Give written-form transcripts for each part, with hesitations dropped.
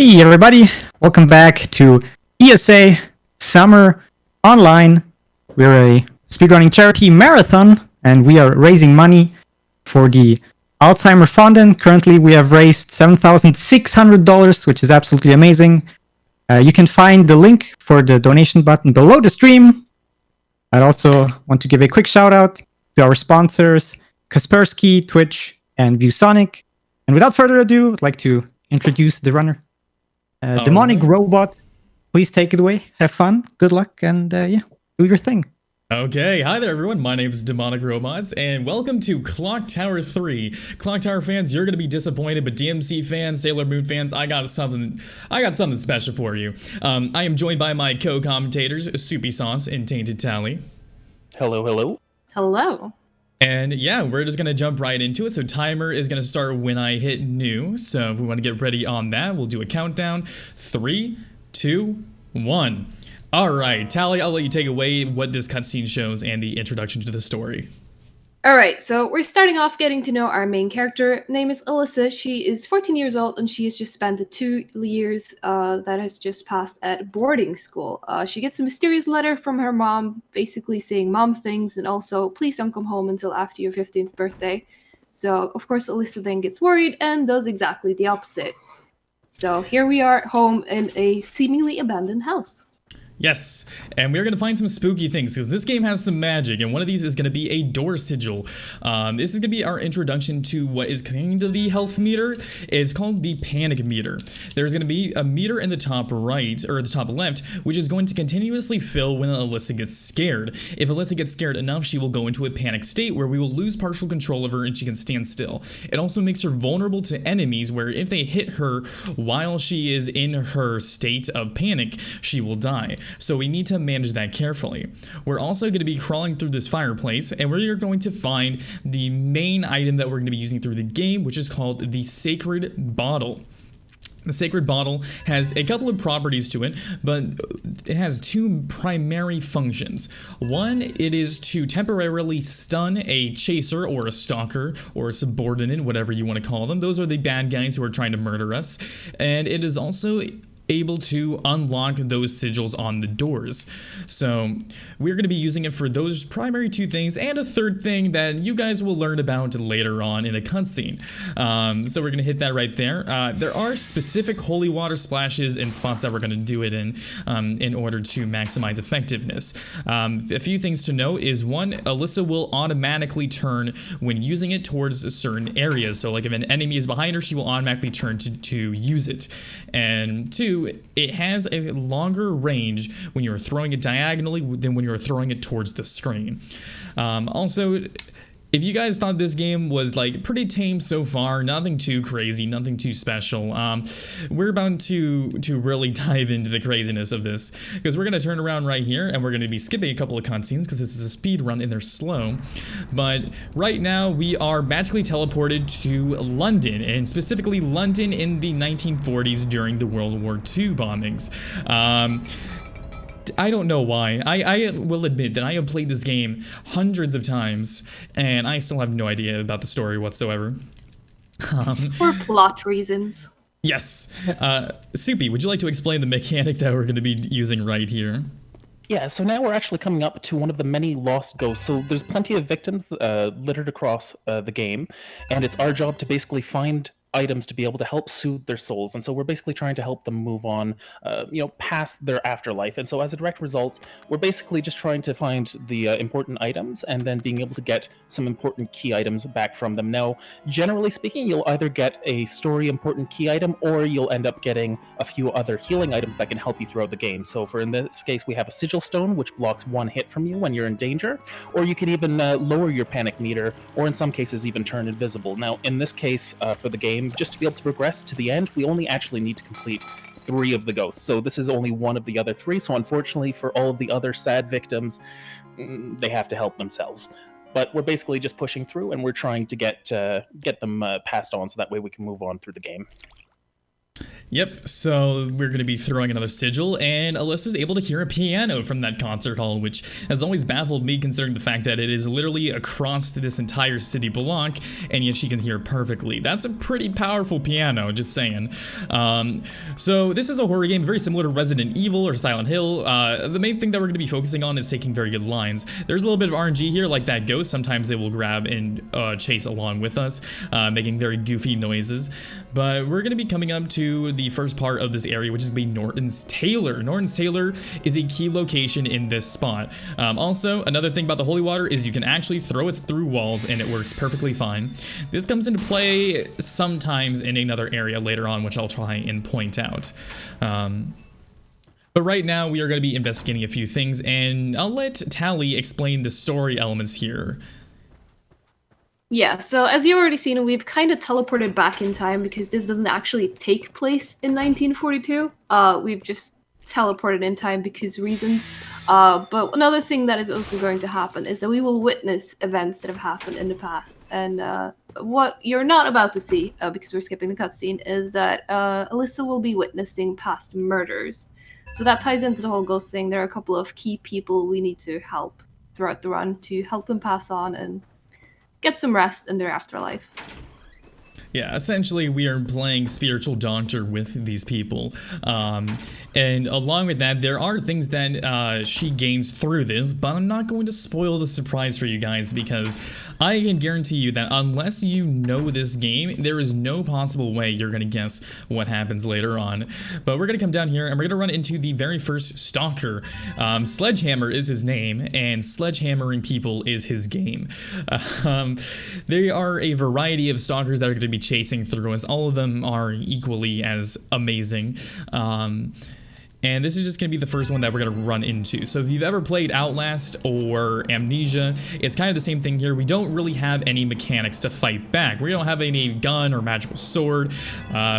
Hey everybody, welcome back to ESA Summer Online. We're a speedrunning charity marathon and we are raising money for the Alzheimer Fund, and currently we have raised $7,600, which is absolutely amazing. You can find the link for the donation button below the stream. I'd also want to give a quick shout out to our sponsors, Kaspersky, Twitch, and ViewSonic. And without further ado, I'd like to introduce the runner. DemonicRobots, please take it away. Have fun, good luck, and yeah, do your thing. Okay, hi there everyone, my name is DemonicRobots, and welcome to Clock Tower 3. Clock Tower fans, you're gonna be disappointed, but DMC fans, Sailor Moon fans, I got something special for you. I am joined by my co-commentators, Soupy Sauce and Tainted Tally. Hello, hello. Hello. And yeah, we're just gonna jump right into it. So timer is gonna start when I hit new. So if we want to get ready on that, we'll do a countdown. 3, 2, 1. All right, Tally, I'll let you take away what this cutscene shows and the introduction to the story. All right, so we're starting off getting to know our main character. Her name is Alyssa. She is 14 years old, and she has just spent the 2 years that has just passed at boarding school. She gets a mysterious letter from her mom, basically saying mom things, and also, please don't come home until after your 15th birthday. So, of course, Alyssa then gets worried and does exactly the opposite. So here we are at home in a seemingly abandoned house. Yes, and we're going to find some spooky things because this game has some magic, and one of these is going to be a door sigil. This is going to be our introduction to what is kind of the health meter. It's called the panic meter. There's going to be a meter in the top right, or the top left, which is going to continuously fill when Alyssa gets scared. If Alyssa gets scared enough, she will go into a panic state where we will lose partial control of her and she can stand still. It also makes her vulnerable to enemies where if they hit her while she is in her state of panic, she will die. So we need to manage that carefully. We're also going to be crawling through this fireplace, and we're going to find the main item that we're going to be using through the game, which is called the Sacred Bottle. The Sacred Bottle has a couple of properties to it, but it has 2 primary functions. One, it is to temporarily stun a chaser or a stalker or a subordinate, whatever you want to call them. Those are the bad guys who are trying to murder us. And it is also able to unlock those sigils on the doors. So we're going to be using it for those primary 2 things, and a third thing that you guys will learn about later on in a cutscene. So we're going to hit that right there. There are specific holy water splashes and spots that we're going to do it in order to maximize effectiveness. A few things to note is 1, Alyssa will automatically turn when using it towards certain areas. So like if an enemy is behind her, she will automatically turn to use it. And 2, it has a longer range when you're throwing it diagonally than when you're throwing it towards the screen. Also, if you guys thought this game was like pretty tame so far, nothing too crazy, nothing too special, we're about to really dive into the craziness of this, because we're going to turn around right here and we're going to be skipping a couple of cutscenes because this is a speed run and they're slow. But right now we are magically teleported to London, and specifically London in the 1940s during the World War II bombings. I don't know why. I will admit that I have played this game hundreds of times, and I still have no idea about the story whatsoever. For plot reasons. Yes. Soupy, would you like to explain the mechanic that we're going to be using right here? Yeah, so now we're actually coming up to one of the many lost ghosts. So there's plenty of victims littered across the game, and it's our job to basically find items to be able to help soothe their souls. And so we're basically trying to help them move on, past their afterlife. And so as a direct result, we're basically just trying to find the important items and then being able to get some important key items back from them. Now, generally speaking, you'll either get a story important key item, or you'll end up getting a few other healing items that can help you throughout the game. So for in this case, we have a sigil stone, which blocks 1 hit from you when you're in danger, or you could even lower your panic meter, or in some cases even turn invisible. Now, in this case, for the game, just to be able to progress to the end, we only actually need to complete 3 of the ghosts. So this is only one of the other 3. So unfortunately for all of the other sad victims, they have to help themselves. But we're basically just pushing through, and we're trying to get them passed on, so that way we can move on through the game. Yep, so we're going to be throwing another sigil, and Alyssa's able to hear a piano from that concert hall, which has always baffled me considering the fact that it is literally across this entire city block, and yet she can hear perfectly. That's a pretty powerful piano, just saying. So this is a horror game very similar to Resident Evil or Silent Hill. The main thing that we're going to be focusing on is taking very good lines. There's a little bit of RNG here, like that ghost. Sometimes they will grab and chase along with us, making very goofy noises. But we're going to be coming up to the first part of this area, which is going to be Norton's Taylor. Norton's Taylor is a key location in this spot. Also, another thing about the holy water is you can actually throw it through walls and it works perfectly fine. This comes into play sometimes in another area later on, which I'll try and point out. But right now we are going to be investigating a few things, and I'll let Tally explain the story elements here. Yeah, so as you've already seen, we've kind of teleported back in time because this doesn't actually take place in 1942. We've just teleported in time because reasons. But another thing that is also going to happen is that we will witness events that have happened in the past. And what you're not about to see, because we're skipping the cutscene, is that Alyssa will be witnessing past murders. So that ties into the whole ghost thing. There are a couple of key people we need to help throughout the run to help them pass on and get some rest in their afterlife. Yeah, essentially we are playing spiritual doctor with these people. And along with that, there are things that she gains through this, but I'm not going to spoil the surprise for you guys because I can guarantee you that unless you know this game, there is no possible way you're going to guess what happens later on. But we're going to come down here and we're going to run into the very first stalker. Sledgehammer is his name, and sledgehammering people is his game. There are a variety of stalkers that are going to be chasing through us. All of them are equally as amazing. And this is just going to be the first one that we're going to run into. So if you've ever played Outlast or Amnesia, it's kind of the same thing here. We don't really have any mechanics to fight back. We don't have any gun or magical sword.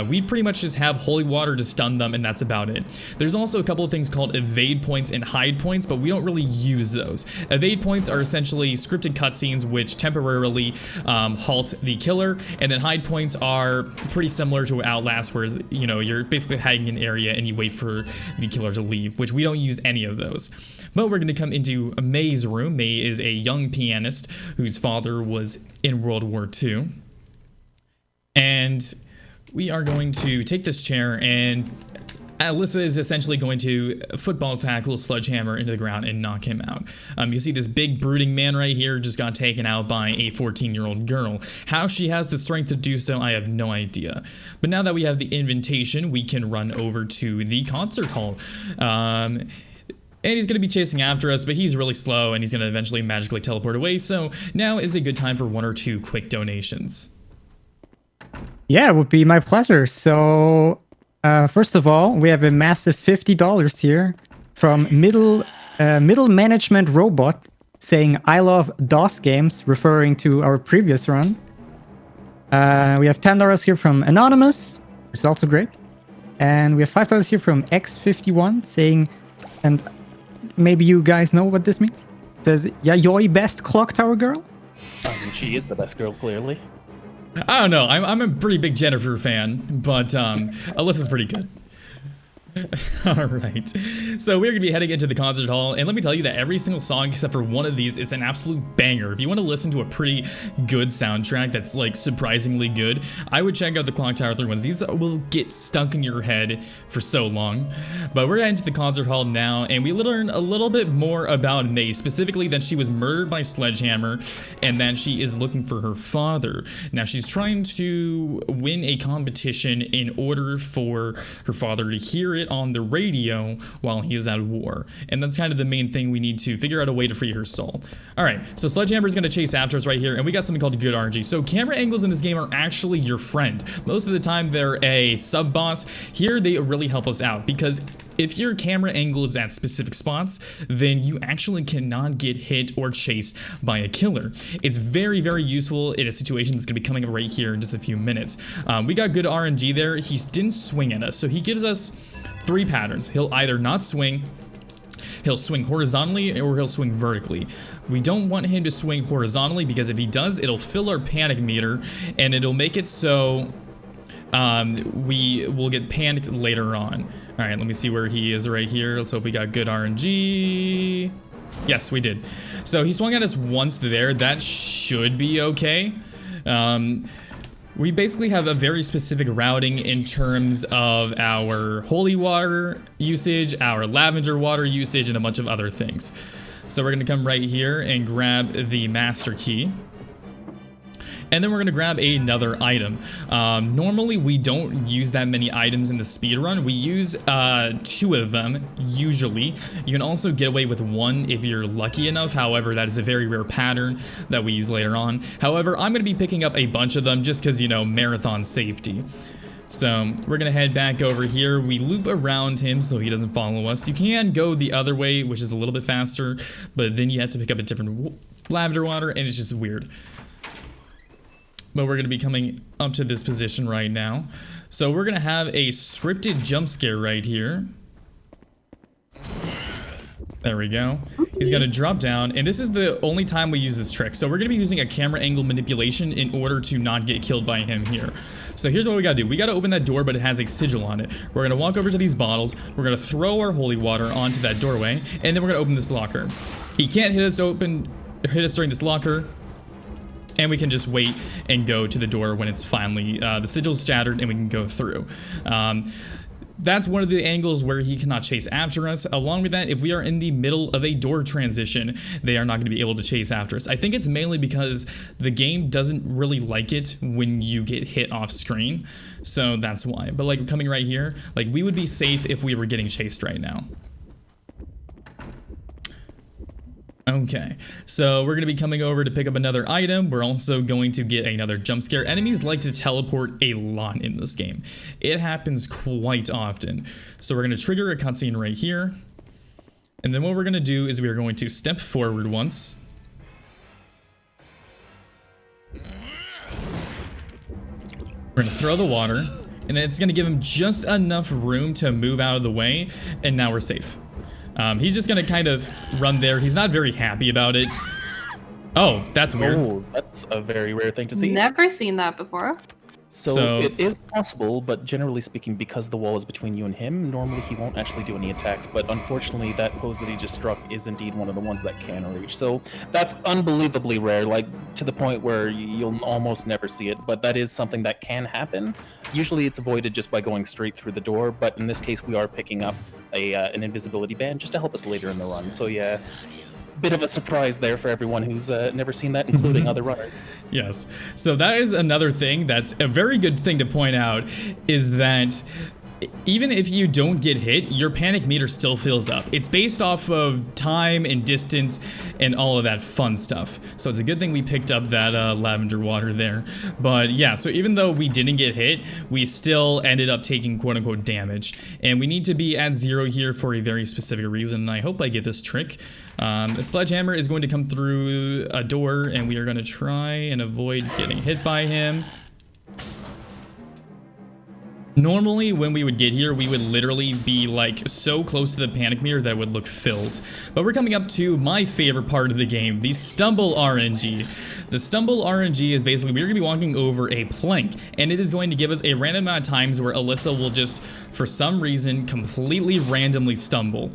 We pretty much just have holy water to stun them, and that's about it. There's also a couple of things called evade points and hide points, but we don't really use those. Evade points are essentially scripted cutscenes which temporarily halt the killer, and then hide points are pretty similar to Outlast, where you're basically hiding in an area and you wait for the killer to leave, which we don't use any of those. But we're going to come into May's room. May is a young pianist whose father was in World War II. And we are going to take this chair, and Alyssa is essentially going to football tackle Sledgehammer into the ground and knock him out. You see this big brooding man right here just got taken out by a 14-year-old girl. How she has the strength to do so, I have no idea. But now that we have the invitation, we can run over to the concert hall. And he's going to be chasing after us, but he's really slow, and he's going to eventually magically teleport away. So now is a good time for one or two quick donations. Yeah, it would be my pleasure. So first of all, we have a massive $50 here from middle management robot saying I love DOS games, referring to our previous run. We have $10 here from Anonymous, which is also great. And we have $5 here from X51 saying, and maybe you guys know what this means. It says, Yayoi best clock tower girl? I mean, she is the best girl, clearly. I don't know. I'm a pretty big Jennifer fan, but Alyssa's pretty good. All right, so we're gonna be heading into the concert hall, and let me tell you that every single song except for one of these is an absolute banger. If you want to listen to a pretty good soundtrack that's like surprisingly good, I would check out the Clock Tower 3 ones. These will get stuck in your head for so long. But we're heading to the concert hall now, and we learn a little bit more about May, specifically that she was murdered by Sledgehammer and that she is looking for her father. Now she's trying to win a competition in order for her father to hear it on the radio while he is at war, and that's kind of the main thing. We need to figure out a way to free her soul. All right, so Sledgehammer is going to chase after us right here, and we got something called good RNG. So camera angles in this game are actually your friend. Most of the time they're a sub boss. Here they really help us out, because if your camera angle is at specific spots, then you actually cannot get hit or chased by a killer. It's very, very useful in a situation that's going to be coming up right here in just a few minutes. We got good RNG there. He didn't swing at us, so he gives us 3 patterns. He'll either not swing, he'll swing horizontally, or he'll swing vertically. We don't want him to swing horizontally, because if he does, it'll fill our panic meter, and it'll make it so we will get panicked later on. All right, let me see where he is right here. Let's hope we got good RNG. Yes, we did. So he swung at us once there. That should be okay. We basically have a very specific routing in terms of our holy water usage, our lavender water usage, and a bunch of other things. So we're going to come right here and grab the master key. And then we're going to grab another item. Normally, we don't use that many items in the speedrun. We use 2 of them, usually. You can also get away with 1 if you're lucky enough. However, that is a very rare pattern that we use later on. However, I'm going to be picking up a bunch of them just because, you know, marathon safety. So we're going to head back over here. We loop around him so he doesn't follow us. You can go the other way, which is a little bit faster, but then you have to pick up a different lavender water, and it's just weird. But we're going to be coming up to this position right now. So we're going to have a scripted jump scare right here. There we go. He's going to drop down, and this is the only time we use this trick. So we're going to be using a camera angle manipulation in order to not get killed by him here. So here's what we got to do. We got to open that door, but it has a sigil on it. We're going to walk over to these bottles. We're going to throw our holy water onto that doorway, and then we're going to open this locker. He can't hit us during this locker. And we can just wait and go to the door when it's finally, the sigil's shattered and we can go through. That's one of the angles where he cannot chase after us. Along with that, if we are in the middle of a door transition, they are not going to be able to chase after us. I think it's mainly because the game doesn't really like it when you get hit off screen. So that's why. But like coming right here, like we would be safe if we were getting chased right now. Okay, so we're going to be coming over to pick up another item. We're also going to get another jump scare. Enemies like to teleport a lot in this game. It happens quite often. So we're going to trigger a cutscene right here. And then what we're going to do is we're going to step forward once. We're going to throw the water. And then it's going to give him just enough room to move out of the way. And now we're safe. He's just gonna kind of run there. He's not very happy about it. Oh, that's weird. Oh, that's a very rare thing to see. Never seen that before. So it is possible, but generally speaking, because the wall is between you and him, normally he won't actually do any attacks. But unfortunately, that pose that he just struck is indeed one of the ones that can reach. So that's unbelievably rare, like to the point where you'll almost never see it. But that is something that can happen. Usually it's avoided just by going straight through the door. But in this case, we are picking up an invisibility band just to help us later in the run. So yeah. Bit of a surprise there for everyone who's never seen that, including other runners. Yes. So that is another thing that's a very good thing to point out, is that even if you don't get hit, your panic meter still fills up. It's based off of time and distance and all of that fun stuff. So it's a good thing we picked up that lavender water there. But yeah, so even though we didn't get hit, we still ended up taking quote-unquote damage. And we need to be at 0 here for a very specific reason. And I hope I get this trick. The sledgehammer is going to come through a door, and we are going to try and avoid getting hit by him. Normally, when we would get here, we would literally be like so close to the panic meter that it would look filled. But we're coming up to my favorite part of the game, the stumble RNG. The stumble RNG is basically we're going to be walking over a plank, and it is going to give us a random amount of times where Alyssa will just, for some reason, completely randomly stumble.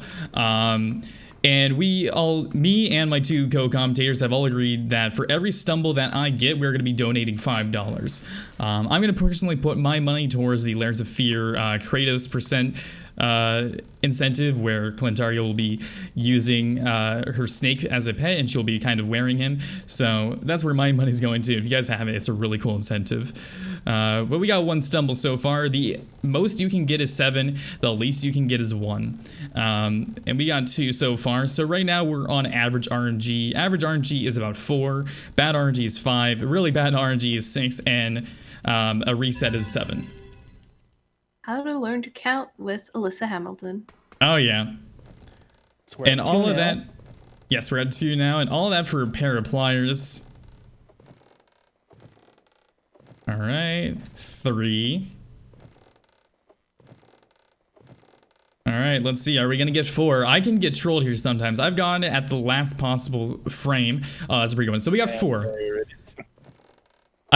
And me and my 2 co-commentators have all agreed that for every stumble that I get, we're going to be donating $5. I'm going to personally put my money towards the Layers of Fear Kratos % incentive, where Clintaria will be using her snake as a pet, and she'll be kind of wearing him. So that's where my money's going to. If you guys have it, it's a really cool incentive. But we got 1 stumble so far. The most you can get is 7. The least you can get is 1. And we got 2 so far. So right now we're on average RNG. Average RNG is about 4. Bad RNG is 5. Really bad RNG is 6. And a reset is 7. How to learn to count with Alyssa Hamilton. Oh, yeah. And all of that. Yes, we're at 2 now. And all of that for a pair of pliers. All right. 3. All right, let's see. Are we going to get 4? I can get trolled here sometimes. I've gone at the last possible frame. Oh, that's a pretty good one. So we got 4.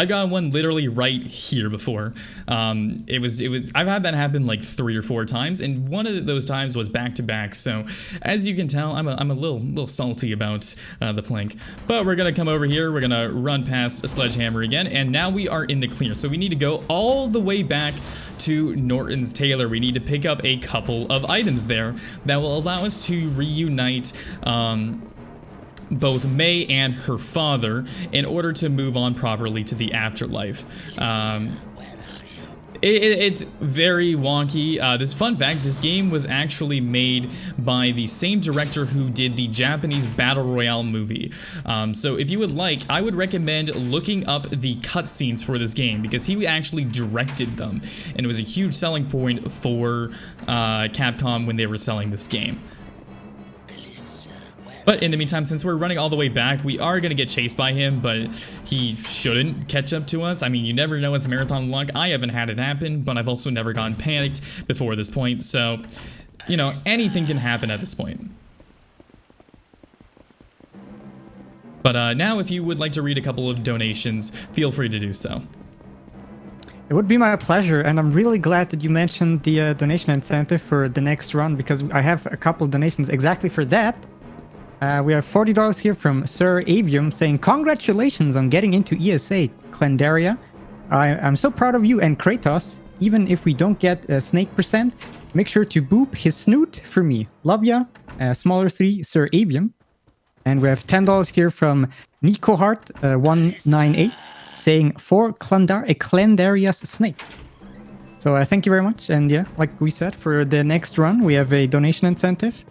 I got one literally right here before. It was. I've had that happen like 3 or 4 times, and one of those times was back to back. So, as you can tell, I'm a little salty about the plank. But we're gonna come over here. We're gonna run past a sledgehammer again, and now we are in the clear. So we need to go all the way back to Norton's tailor. We need to pick up a couple of items there that will allow us to reunite. Both May and her father in order to move on properly to the afterlife. It's very wonky. This fun fact, this game was actually made by the same director who did the Japanese Battle Royale movie. So if you would like, I would recommend looking up the cutscenes for this game because he actually directed them. And it was a huge selling point for Capcom when they were selling this game. But in the meantime, since we're running all the way back, we are going to get chased by him, but he shouldn't catch up to us. I mean, you never know, it's marathon luck. I haven't had it happen, but I've also never gotten panicked before this point. So, you know, anything can happen at this point. But now, if you would like to read a couple of donations, feel free to do so. It would be my pleasure, and I'm really glad that you mentioned the donation incentive for the next run, because I have a couple of donations exactly for that. We have $40 here from Sir Avium saying, "Congratulations on getting into ESA, Clendaria. I'm so proud of you and Kratos. Even if we don't get a snake percent, make sure to boop his snoot for me. Love ya." Smaller 3, Sir Avium. And we have $10 here from NicoHart198 saying, "For a Clendaria's snake." So thank you very much. And yeah, like we said, for the next run, we have a donation incentive.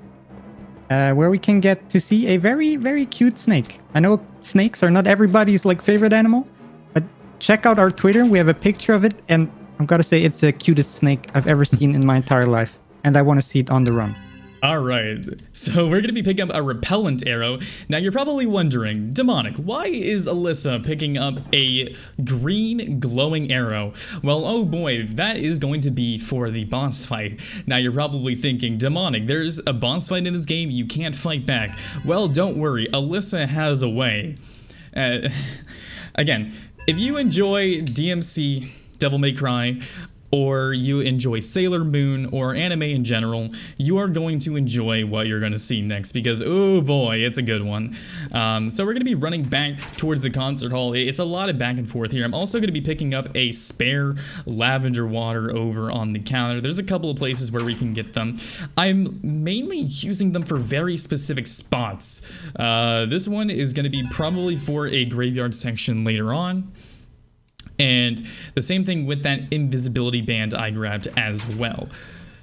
Where we can get to see a very, very cute snake. I know snakes are not everybody's like favorite animal, but check out our Twitter. We have a picture of it, and I've got to say it's the cutest snake I've ever seen in my entire life, and I want to see it on the run. All right, so we're going to be picking up a repellent arrow. Now, you're probably wondering, Demonic, why is Alyssa picking up a green glowing arrow? Well, oh boy, that is going to be for the boss fight. Now, you're probably thinking, Demonic, there's a boss fight in this game, you can't fight back. Well, don't worry, Alyssa has a way. Again, if you enjoy DMC, Devil May Cry, or you enjoy Sailor Moon or anime in general, you are going to enjoy what you're going to see next because, oh boy, it's a good one. So we're going to be running back towards the concert hall. It's a lot of back and forth here. I'm also going to be picking up a spare lavender water over on the counter. There's a couple of places where we can get them. I'm mainly using them for very specific spots. This one is going to be probably for a graveyard section later on. And the same thing with that invisibility band I grabbed as well.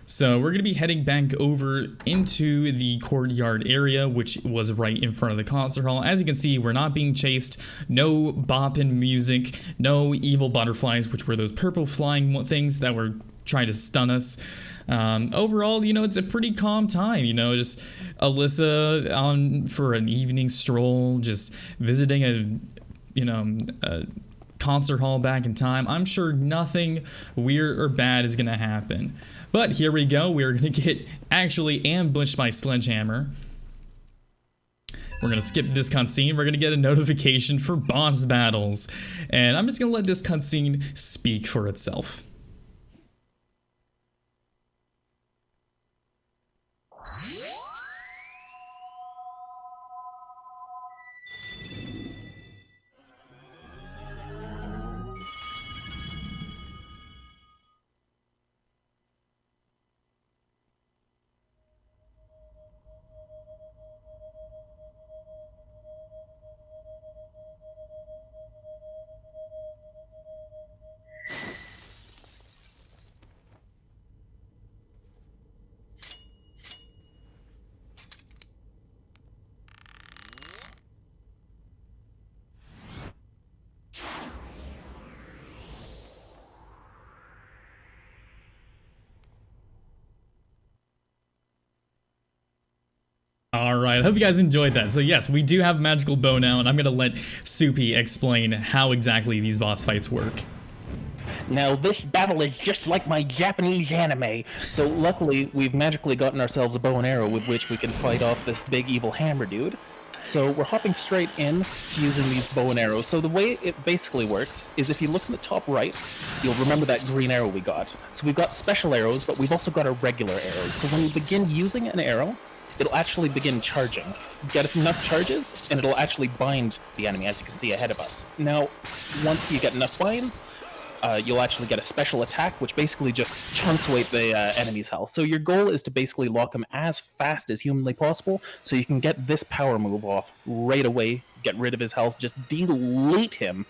So we're going to be heading back over into the courtyard area, which was right in front of the concert hall. As you can see, we're not being chased. No bopping music. No evil butterflies, which were those purple flying things that were trying to stun us. Overall, you know, it's a pretty calm time, you know, just Alyssa on for an evening stroll, just visiting a concert hall back in time. I'm sure nothing weird or bad is gonna happen. But here we go. We're gonna get actually ambushed by Sledgehammer. We're gonna skip this cutscene. We're gonna get a notification for boss battles. And I'm just gonna let this cutscene speak for itself. Alright, I hope you guys enjoyed that. So yes, we do have Magical Bow now, and I'm going to let Soupy explain how exactly these boss fights work. Now, this battle is just like my Japanese anime. So luckily, we've magically gotten ourselves a bow and arrow with which we can fight off this big evil hammer dude. So we're hopping straight in to using these bow and arrows. So the way it basically works is if you look in the top right, you'll remember that green arrow we got. So we've got special arrows, but we've also got our regular arrows. So when we begin using an arrow, it'll actually begin charging. Get enough charges, and it'll actually bind the enemy, as you can see ahead of us. Now, once you get enough binds, you'll actually get a special attack, which basically just chunks away the enemy's health. So your goal is to basically lock him as fast as humanly possible, so you can get this power move off right away, get rid of his health, just delete him.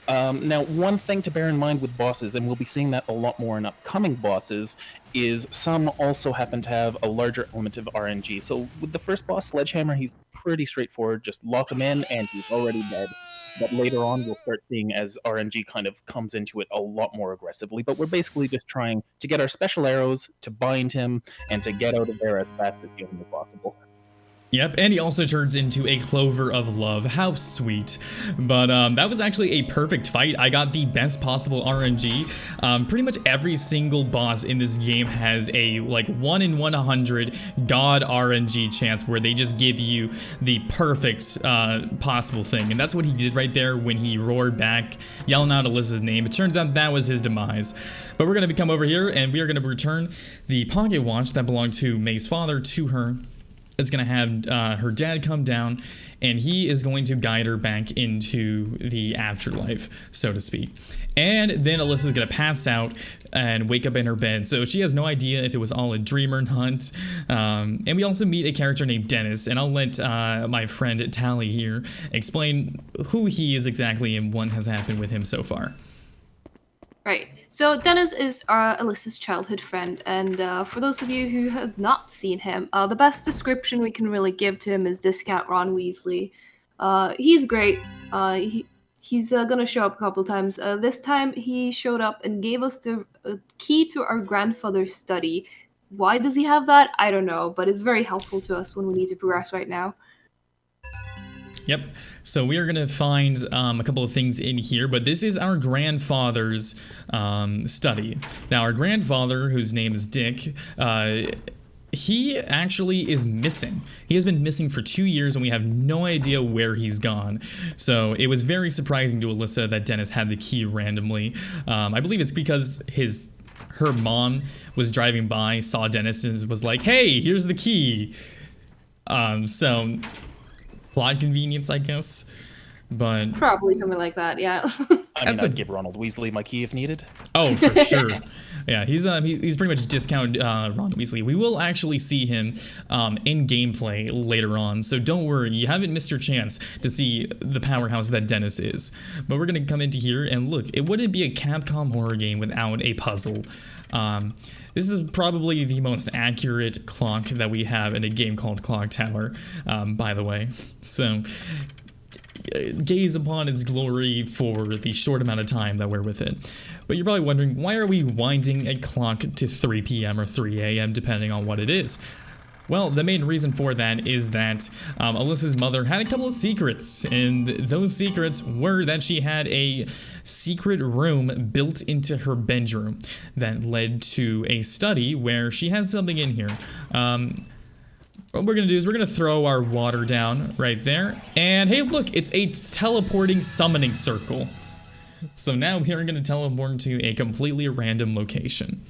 Now, one thing to bear in mind with bosses, and we'll be seeing that a lot more in upcoming bosses, is some also happen to have a larger element of RNG. So with the first boss, Sledgehammer, he's pretty straightforward. Just lock him in, and he's already dead. But later on, we'll start seeing as RNG kind of comes into it a lot more aggressively. But we're basically just trying to get our special arrows, to bind him, and to get out of there as fast as humanly possible. Yep, and he also turns into a Clover of Love. How sweet. But that was actually a perfect fight. I got the best possible RNG. Pretty much every single boss in this game has a like 1 in 100 God RNG chance where they just give you the perfect possible thing. And that's what he did right there when he roared back, yelling out Alyssa's name. It turns out that was his demise. But we're going to come over here and we are going to return the pocket watch that belonged to May's father to her. It's going to have her dad come down, and he is going to guide her back into the afterlife, so to speak. And then Alyssa's going to pass out and wake up in her bed, so she has no idea if it was all a dream or not. And we also meet a character named Dennis, and I'll let my friend Tally here explain who he is exactly and what has happened with him so far. Right. So Dennis is Alyssa's childhood friend, and for those of you who have not seen him, the best description we can really give to him is Discount Ron Weasley. He's great. He's gonna show up a couple times. This time he showed up and gave us the key to our grandfather's study. Why does he have that? I don't know, but it's very helpful to us when we need to progress right now. Yep. So we are going to find a couple of things in here, but this is our grandfather's study. Now, our grandfather, whose name is Dick, he actually is missing. He has been missing for 2 years, and we have no idea where he's gone. So it was very surprising to Alyssa that Dennis had the key randomly. I believe it's because her mom was driving by, saw Dennis, and was like, "Hey, here's the key." So plot convenience, I guess, but probably something like that. Yeah. I mean, I'd give Ronald Weasley my key if needed. Oh, for sure. Yeah, he's pretty much discount Ronald Weasley. We will actually see him in gameplay later on, so don't worry, you haven't missed your chance to see the powerhouse that Dennis is. But we're gonna come into here and look. It wouldn't be a Capcom horror game without a puzzle. This is probably the most accurate clock that we have in a game called Clock Tower, by the way. So gaze upon its glory for the short amount of time that we're with it. But you're probably wondering, why are we winding a clock to 3 p.m. or 3 a.m. depending on what it is? Well, the main reason for that is that Alyssa's mother had a couple of secrets, and those secrets were that she had a secret room built into her bedroom that led to a study where she has something in here. What we're going to do is we're going to throw our water down right there, and hey, look, it's a teleporting summoning circle. So now we are going to teleport to a completely random location.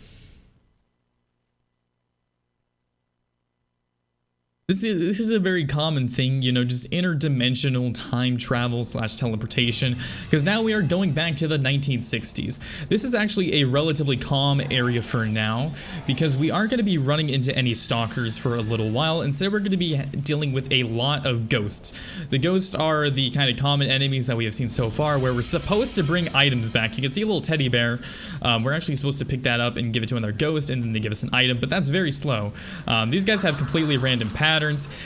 This is a very common thing, you know, just interdimensional time travel / teleportation, because now we are going back to the 1960s. This is actually a relatively calm area for now, because we aren't going to be running into any stalkers for a little while. Instead, we're going to be dealing with a lot of ghosts. The ghosts are the kind of common enemies that we have seen so far, where we're supposed to bring items back. You can see a little teddy bear. We're actually supposed to pick that up and give it to another ghost, and then they give us an item, but that's very slow. These guys have completely random patterns.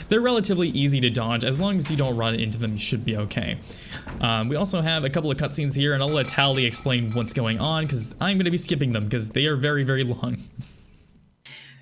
They're relatively easy to dodge. As long as you don't run into them, you should be okay. We also have a couple of cutscenes here, and I'll let Tally explain what's going on, because I'm going to be skipping them, because they are very, very long.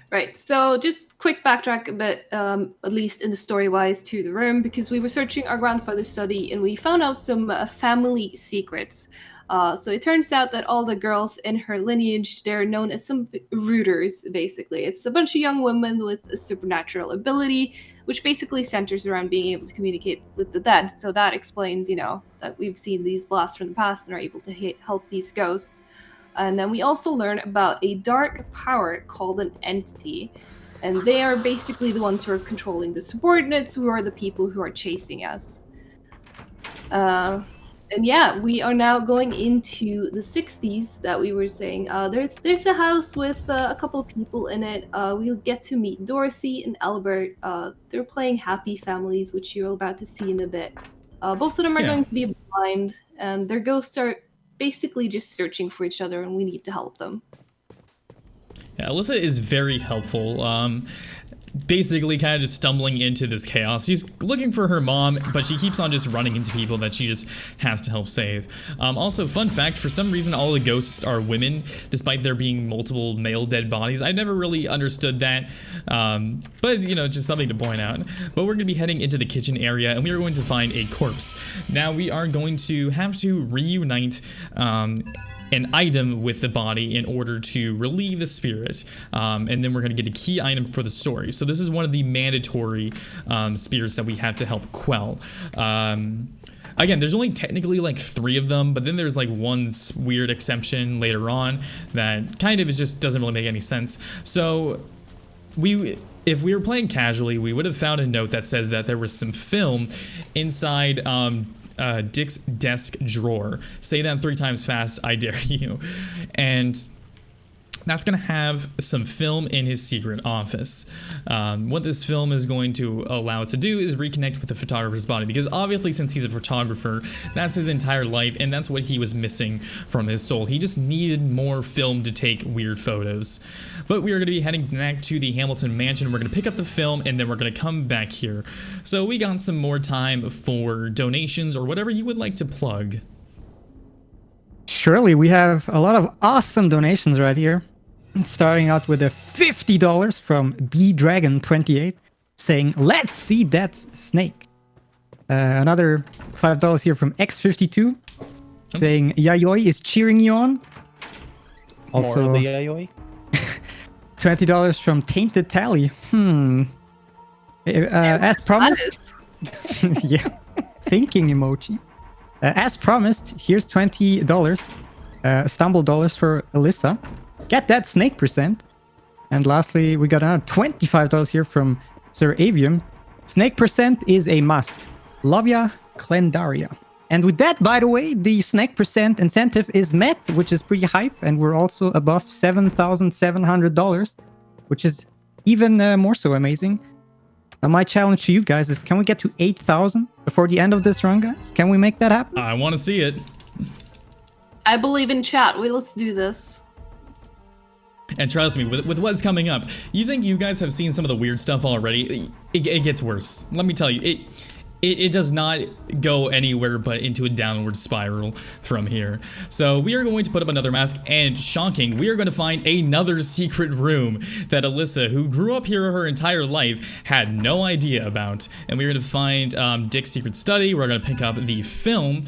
Right, so just quick backtrack a bit, at least in the story-wise, to the room, because we were searching our grandfather's study, and we found out some family secrets. So it turns out that all the girls in her lineage, they're known as some rooters, basically. It's a bunch of young women with a supernatural ability, which basically centers around being able to communicate with the dead. So that explains, that we've seen these blasts from the past and are able to help these ghosts. And then we also learn about a dark power called an entity. And they are basically the ones who are controlling the subordinates, who are the people who are chasing us. And yeah, we are now going into the 60s that we were saying. There's a house with a couple of people in it. We'll get to meet Dorothy and Albert. They're playing happy families, which you're about to see in a bit. Both of them are going to be blind, and their ghosts are basically just searching for each other, and we need to help them. Yeah, Alyssa is very helpful. Basically kind of just stumbling into this chaos. She's looking for her mom, but she keeps on just running into people that she just has to help save. Also, fun fact, for some reason all the ghosts are women, despite there being multiple male dead bodies. I never really understood that, but just something to point out. But we're going to be heading into the kitchen area, and we are going to find a corpse. Now we are going to have to reunite an item with the body in order to relieve the spirit, and then we're going to get a key item for the story. So this is one of the mandatory spirits that we have to help quell. Again, there's only technically like 3 of them, but then there's like one weird exception later on that kind of just doesn't really make any sense. So if we were playing casually, we would have found a note that says that there was some film inside Dick's desk drawer. Say that 3 times fast, I dare you. And that's going to have some film in his secret office. What this film is going to allow us to do is reconnect with the photographer's body, because obviously since he's a photographer, that's his entire life, and that's what he was missing from his soul. He just needed more film to take weird photos. But we are going to be heading back to the Hamilton mansion. We're going to pick up the film, and then we're going to come back here. So we got some more time for donations or whatever you would like to plug. Surely, we have a lot of awesome donations right here. Starting out with a $50 from BDragon28 saying, "Let's see that snake." Another $5 here from X52 saying, "Yayoi is cheering you on." Also, more of the Yayoi. $20 from Tainted Tally. As promised. Yeah, thinking emoji. As promised, here's $20 stumble dollars for Alyssa. Get that snake percent. And lastly, we got another $25 here from Sir Avium. Snake percent is a must. Love ya, Clendaria. And with that, by the way, the snake percent incentive is met, which is pretty hype. And we're also above $7,700, which is even more so amazing. My challenge to you guys is, can we get to 8,000 before the end of this run, guys? Can we make that happen? I want to see it. I believe in chat. Let's do this. And trust me, with what's coming up, you think you guys have seen some of the weird stuff already? It gets worse. Let me tell you, it does not go anywhere but into a downward spiral from here. So we are going to put up another mask, and shocking, we are going to find another secret room that Alyssa, who grew up here her entire life, had no idea about. And we're going to find Dick's secret study. We're going to pick up the film.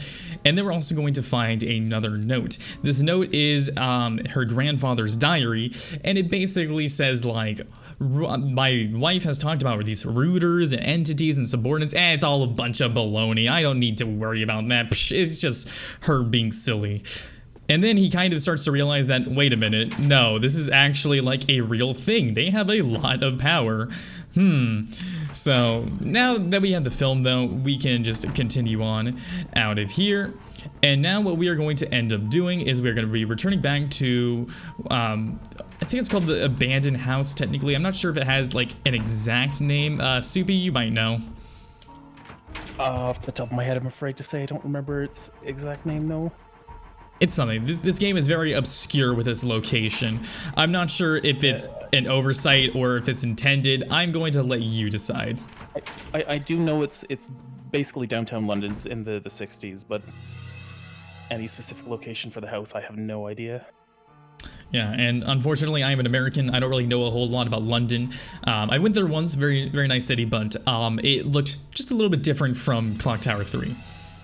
And then we're also going to find another note. This note is her grandfather's diary, and it basically says, like, my wife has talked about these rooters and entities and subordinates, and it's all a bunch of baloney. I don't need to worry about that. Psh, it's just her being silly. And then he kind of starts to realize that, wait a minute, no, this is actually like a real thing. They have a lot of power. So now that we have the film, though, we can just continue on out of here. And now what we are going to end up doing is we're going to be returning back to, I think it's called the abandoned house, technically. I'm not sure if it has like an exact name. Soupy, you might know. Off the top of my head, I'm afraid to say I don't remember its exact name, no. It's something. This game is very obscure with its location. I'm not sure if it's an oversight or if it's intended. I'm going to let you decide. I do know it's basically downtown London's in the 60s, but any specific location for the house, I have no idea. Yeah, and unfortunately, I am an American. I don't really know a whole lot about London. I went there once, very nice city, but it looked just a little bit different from Clock Tower 3.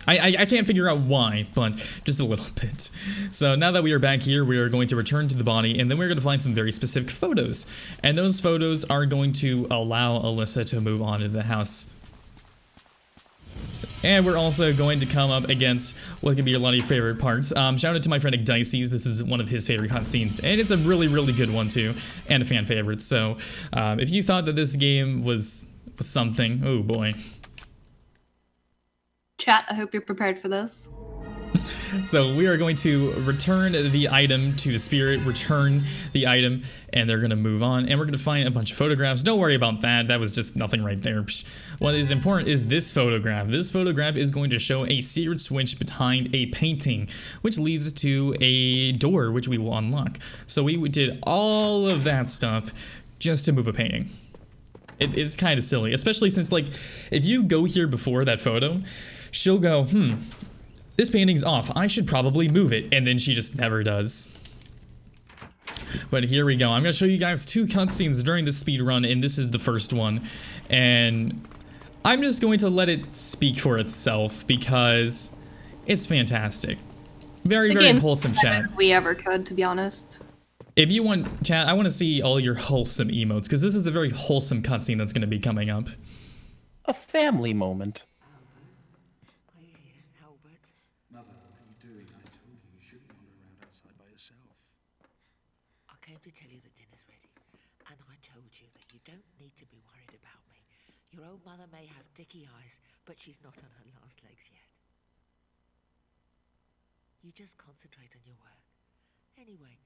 I can't figure out why, but just a little bit. So now that we are back here, we are going to return to the body, and then we're going to find some very specific photos. And those photos are going to allow Alyssa to move on into the house. And we're also going to come up against what could be a lot of your favorite parts. Shout out to my friend Dicey's. This is one of his favorite cutscenes, and it's a really, really good one too, and a fan favorite. So if you thought that this game was something, oh boy. Chat, I hope you're prepared for this. So we are going to return the item to the spirit, return the item, and they're going to move on. And we're going to find a bunch of photographs. Don't worry about that. That was just nothing right there. What is important is this photograph. This photograph is going to show a secret switch behind a painting, which leads to a door, which we will unlock. So we did all of that stuff just to move a painting. It's kind of silly, especially since, like, if you go here before that photo, she'll go, this painting's off. I should probably move it. And then she just never does. But here we go. I'm going to show you guys 2 cutscenes during the speed run, and this is the first one. And I'm just going to let it speak for itself because it's fantastic. Very, very wholesome chat. We ever could, to be honest. If you want, chat, I want to see all your wholesome emotes because this is a very wholesome cutscene that's going to be coming up. A family moment. To tell you that dinner's ready, and I told you that you don't need to be worried about me. Your old mother may have dicky eyes, but she's not on her last legs yet. You just concentrate on your work. Anyway,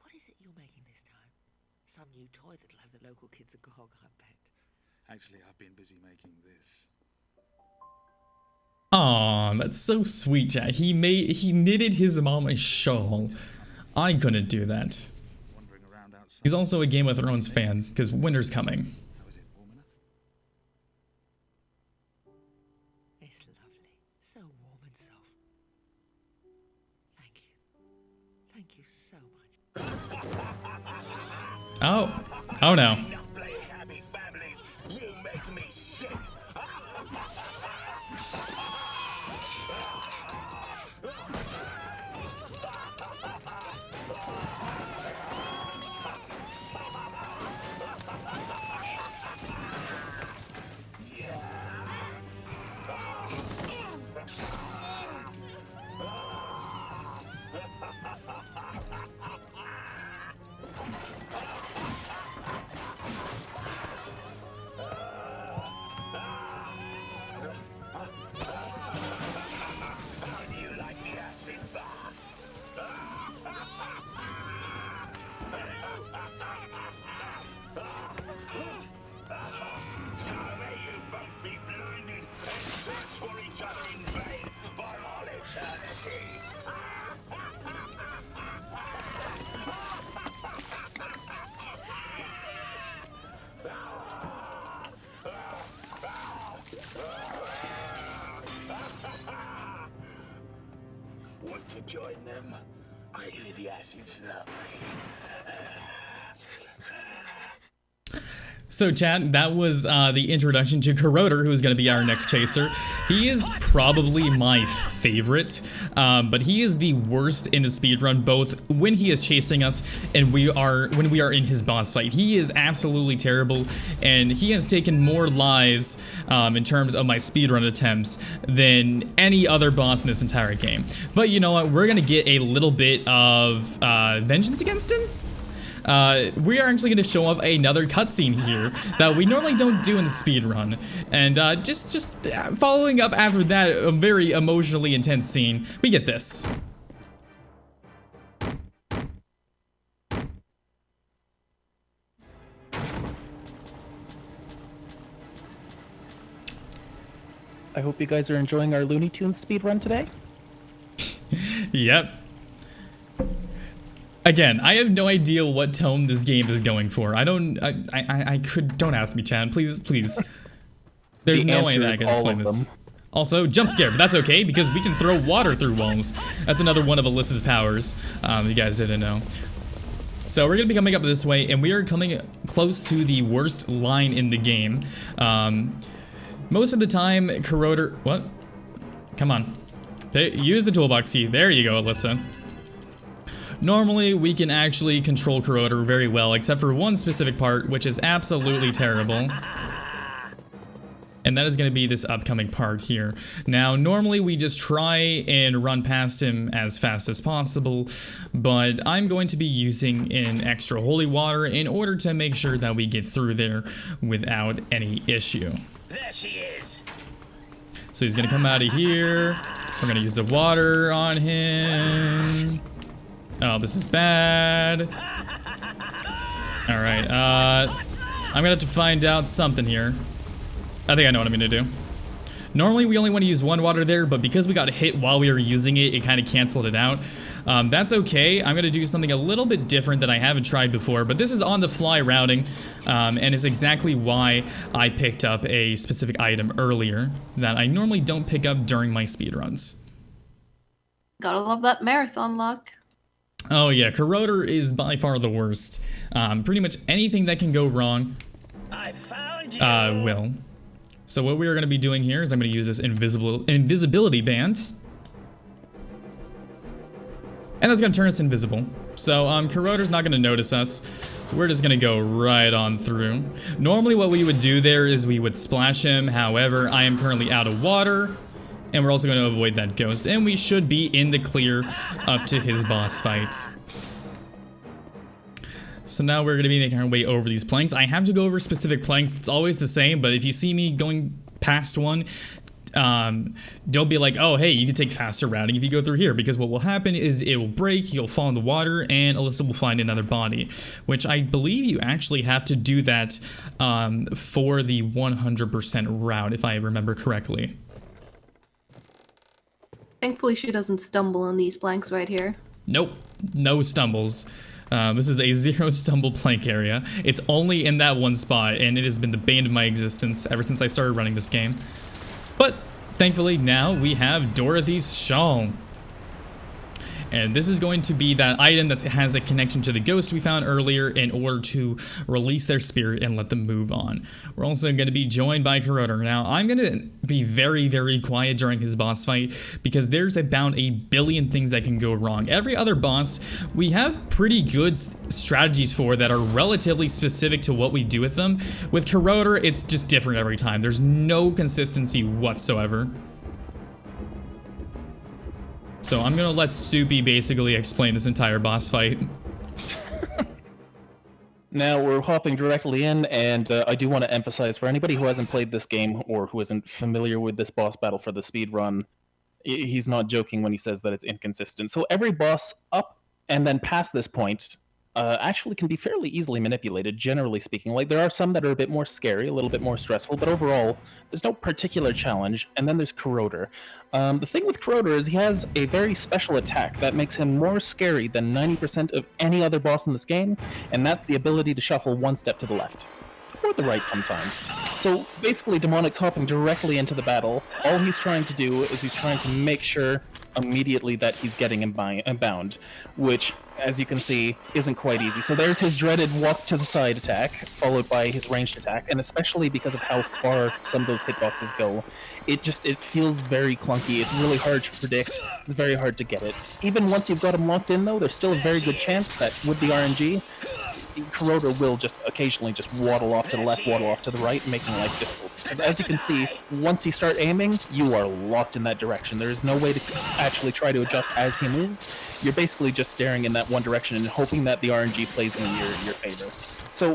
what is it you're making this time? Some new toy that'll have the local kids agog, I bet. Actually, I've been busy making this. Aw, that's so sweet, chat. He knitted his mom a shawl. I couldn't do that. He's also a Game of Thrones fan, because winter's coming. It's lovely. So warm and soft. Thank you. Thank you so much. Oh no. Want to join them? I hear the acid's lovely. So chat, that was the introduction to Corroder, who's going to be our next chaser. He is probably my favorite, but he is the worst in the speedrun, both when he is chasing us and when we are in his boss fight. He is absolutely terrible, and he has taken more lives in terms of my speedrun attempts than any other boss in this entire game. But you know what? We're going to get a little bit of vengeance against him. We are actually going to show off another cutscene here that we normally don't do in the speedrun. And just following up after that, a very emotionally intense scene, we get this. I hope you guys are enjoying our Looney Tunes speedrun today. Yep. Again, I have no idea what tone this game is going for. don't ask me, Chan. Please. There's no way that I can explain this. Also, jump scare, but that's okay because we can throw water through walls. That's another one of Alyssa's powers, you guys didn't know. So we're gonna be coming up this way, and we are coming close to the worst line in the game. Most of the time, Corroder, what? Come on. Use the toolbox key. There you go, Alyssa. Normally, we can actually control Corroder very well, except for one specific part, which is absolutely terrible. And that is going to be this upcoming part here. Now, normally we just try and run past him as fast as possible, but I'm going to be using an extra holy water in order to make sure that we get through there without any issue. There she is. So he's going to come out of here. We're going to use the water on him. Oh, this is bad. All right, I'm going to have to find out something here. I think I know what I'm going to do. Normally, we only want to use one water there, but because we got hit while we were using it, it kind of canceled it out. That's okay. I'm going to do something a little bit different that I haven't tried before, but this is on-the-fly routing, and it's exactly why I picked up a specific item earlier that I normally don't pick up during my speedruns. Gotta love that marathon luck. Oh yeah, Corroder is by far the worst. Pretty much anything that can go wrong I found you. will. So what we are going to be doing here is I'm going to use this invisibility band. And that's going to turn us invisible. So Corroder's not going to notice us. We're just going to go right on through. Normally what we would do there is we would splash him. However, I am currently out of water. And we're also going to avoid that ghost. And we should be in the clear up to his boss fight. So now we're going to be making our way over these planks. I have to go over specific planks. It's always the same, but if you see me going past one, don't be like, oh, hey, you can take faster routing if you go through here, because what will happen is it will break, you'll fall in the water, and Alyssa will find another body, which I believe you actually have to do that for the 100% route, if I remember correctly. Thankfully, she doesn't stumble on these planks right here. Nope, no stumbles. This is a 0 stumble plank area. It's only in that one spot, and it has been the bane of my existence ever since I started running this game. But thankfully, now we have Dorothy's shawl. And this is going to be that item that has a connection to the ghost we found earlier in order to release their spirit and let them move on. We're also going to be joined by Corroder. Now, I'm going to be very, very quiet during his boss fight because there's about a billion things that can go wrong. Every other boss, we have pretty good strategies for that are relatively specific to what we do with them. With Corroder, it's just different every time. There's no consistency whatsoever. So I'm going to let Soupy basically explain this entire boss fight. Now we're hopping directly in, and I do want to emphasize for anybody who hasn't played this game or who isn't familiar with this boss battle for the speed run, he's not joking when he says that it's inconsistent. So every boss up and then past this point actually can be fairly easily manipulated, generally speaking. Like, there are some that are a bit more scary, a little bit more stressful, but overall, there's no particular challenge. And then there's Corroder. The thing with Corroder is he has a very special attack that makes him more scary than 90% of any other boss in this game, and that's the ability to shuffle one step to the left. Or the right sometimes. So basically, Demonic's hopping directly into the battle. All he's trying to do is he's trying to make sure immediately that he's getting bound, which, as you can see, isn't quite easy. So there's his dreaded walk to the side attack, followed by his ranged attack, and especially because of how far some of those hitboxes go, it feels very clunky. It's really hard to predict. It's very hard to get it. Even once you've got him locked in, though, there's still a very good chance that with the RNG, Corroder will just occasionally just waddle off to the left, waddle off to the right, making life difficult. As you can see, once you start aiming, you are locked in that direction. There is no way to actually try to adjust as he moves. You're basically just staring in that one direction and hoping that the RNG plays in your favor. So,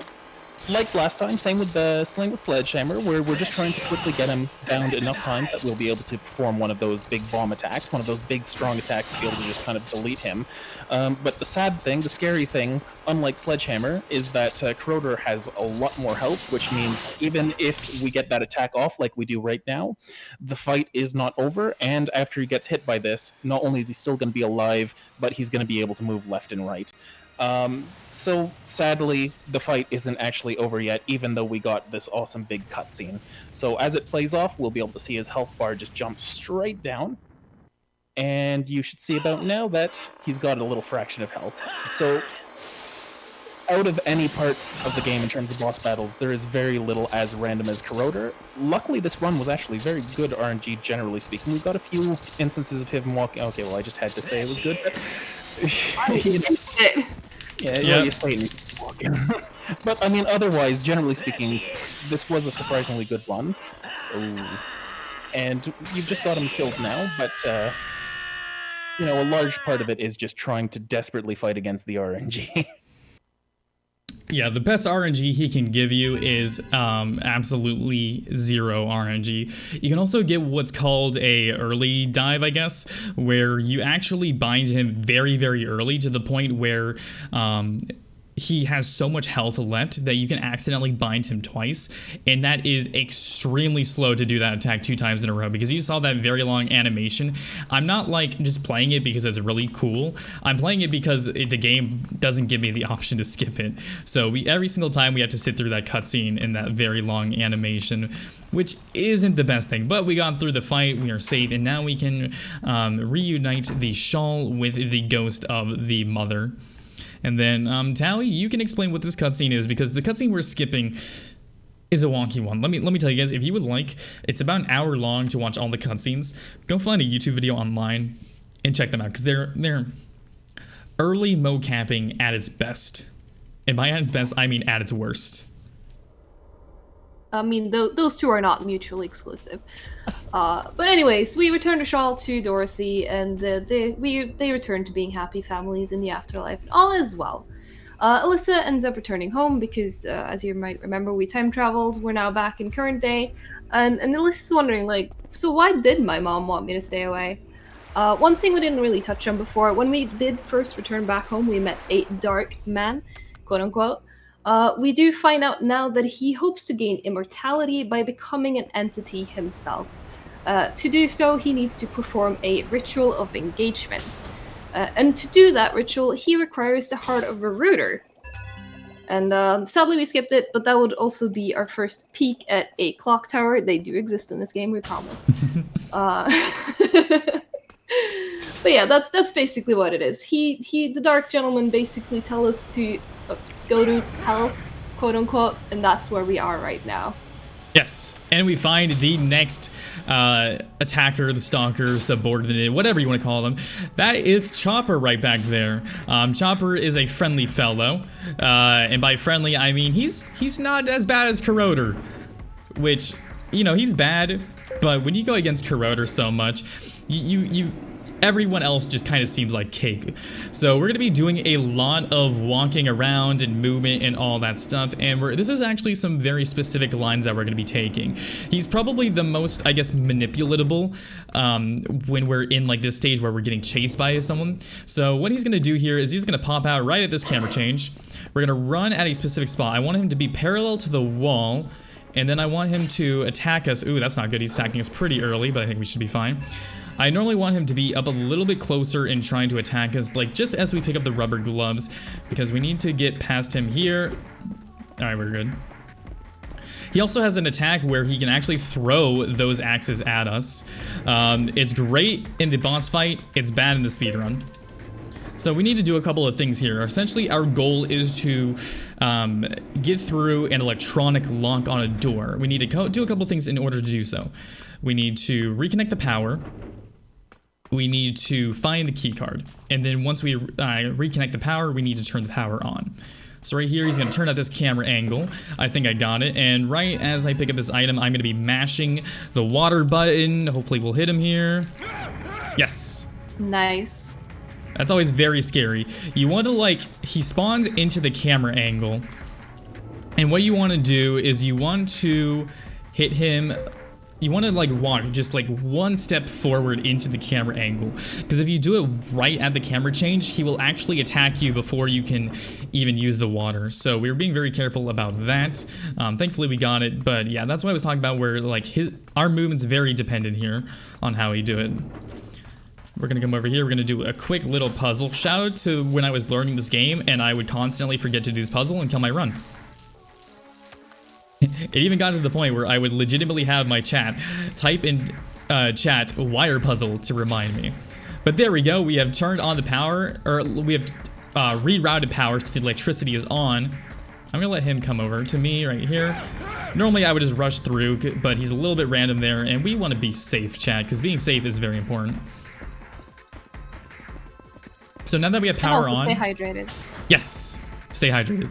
like last time, same with Sledgehammer, where we're just trying to quickly get him bound enough times that we'll be able to perform one of those big bomb attacks, one of those big strong attacks to be able to just kind of delete him. But the sad thing, the scary thing, unlike Sledgehammer, is that Corroder has a lot more health, which means even if we get that attack off like we do right now, the fight is not over, and after he gets hit by this, not only is he still going to be alive, but he's going to be able to move left and right. So sadly, the fight isn't actually over yet, even though we got this awesome big cutscene. So as it plays off, we'll be able to see his health bar just jump straight down. And you should see about now that he's got a little fraction of health. So out of any part of the game in terms of boss battles, there is very little as random as Corroder. Luckily, this run was actually very good RNG, generally speaking. We got a few instances of him walking. Okay, well, I just had to say it was good, but you know, yeah, well, you say it, walking. But I mean, otherwise, generally speaking, this was a surprisingly good run. Ooh. And you've just got him killed now, but you know, a large part of it is just trying to desperately fight against the RNG. Yeah, the best RNG he can give you is absolutely zero RNG. You can also get what's called a early dive, I guess, where you actually bind him very, very early to the point where he has so much health left that you can accidentally bind him twice, and that is extremely slow to do that attack 2 times in a row because you saw that very long animation. I'm not like just playing it because it's really cool. I'm playing it because the game doesn't give me the option to skip it. So every single time we have to sit through that cutscene and that very long animation, which isn't the best thing, but we got through the fight, we are safe, and now we can reunite the shawl with the ghost of the mother. And then, Tally, you can explain what this cutscene is, because the cutscene we're skipping is a wonky one. Let me tell you guys, if you would like, it's about an hour long to watch all the cutscenes. Go find a YouTube video online and check them out, because they're early mocapping at its best. And by at its best, I mean at its worst. I mean, those two are not mutually exclusive. But anyways, we return to Shawl to Dorothy, and they return to being happy families in the afterlife. All is well. Alyssa ends up returning home because, as you might remember, we time traveled. We're now back in current day, and Alyssa's wondering, like, so why did my mom want me to stay away? One thing we didn't really touch on before, when we did first return back home, we met a dark man, quote unquote. We do find out now that he hopes to gain immortality by becoming an entity himself. To do so, he needs to perform a ritual of engagement. And to do that ritual, he requires the heart of a rooter. And sadly we skipped it, but that would also be our first peek at a clock tower. They do exist in this game, we promise. But yeah, that's basically what it is. The Dark Gentleman basically tells us to go to hell, quote unquote, and that's where we are right now. Yes, and we find the next attacker, the stalker, subordinate, whatever you want to call them. That is Chopper right back there. Chopper is a friendly fellow, and by friendly I mean he's not as bad as Corroder, which, you know, he's bad, but when you go against Corroder so much, everyone else just kind of seems like cake. So we're going to be doing a lot of walking around and movement and all that stuff, and this is actually some very specific lines that we're going to be taking. He's probably the most, I guess, manipulatable when we're in like this stage where we're getting chased by someone. So what he's going to do here is he's going to pop out right at this camera change. We're going to run at a specific spot. I want him to be parallel to the wall, and then I want him to attack us. Ooh, that's not good. He's attacking us pretty early, but I think we should be fine. I normally want him to be up a little bit closer and trying to attack us, like just as we pick up the rubber gloves, because we need to get past him here. All right, we're good. He also has an attack where he can actually throw those axes at us. It's great in the boss fight. It's bad in the speedrun. So we need to do a couple of things here. Essentially, our goal is to get through an electronic lock on a door. We need to do a couple of things in order to do so. We need to reconnect the power. We need to find the key card, and then once we reconnect the power, we need to turn the power on. So right here, he's going to turn out this camera angle. I think I got it, and right as I pick up this item, I'm going to be mashing the water button. Hopefully we'll hit him here. Yes. Nice. That's always very scary. You want to, like, he spawns into the camera angle, and what you want to do is you want to hit him. You want to like walk just like one step forward into the camera angle, because if you do it right at the camera change, he will actually attack you before you can even use the water. So we were being very careful about that. Thankfully we got it, but yeah, that's what I was talking about, where like our movement's very dependent here on how we do it. We're gonna come over here, we're gonna do a quick little puzzle. Shout out to when I was learning this game and I would constantly forget to do this puzzle and kill my run. It even got to the point where I would legitimately have my chat type in chat wire puzzle to remind me. But there we go, we have turned on the power, or we have rerouted power so the electricity is on. I'm gonna let him come over to me right here. Normally I would just rush through, but he's a little bit random there, and we want to be safe, chat, because being safe is very important. So now that we have power on, stay hydrated. yes, stay hydrated.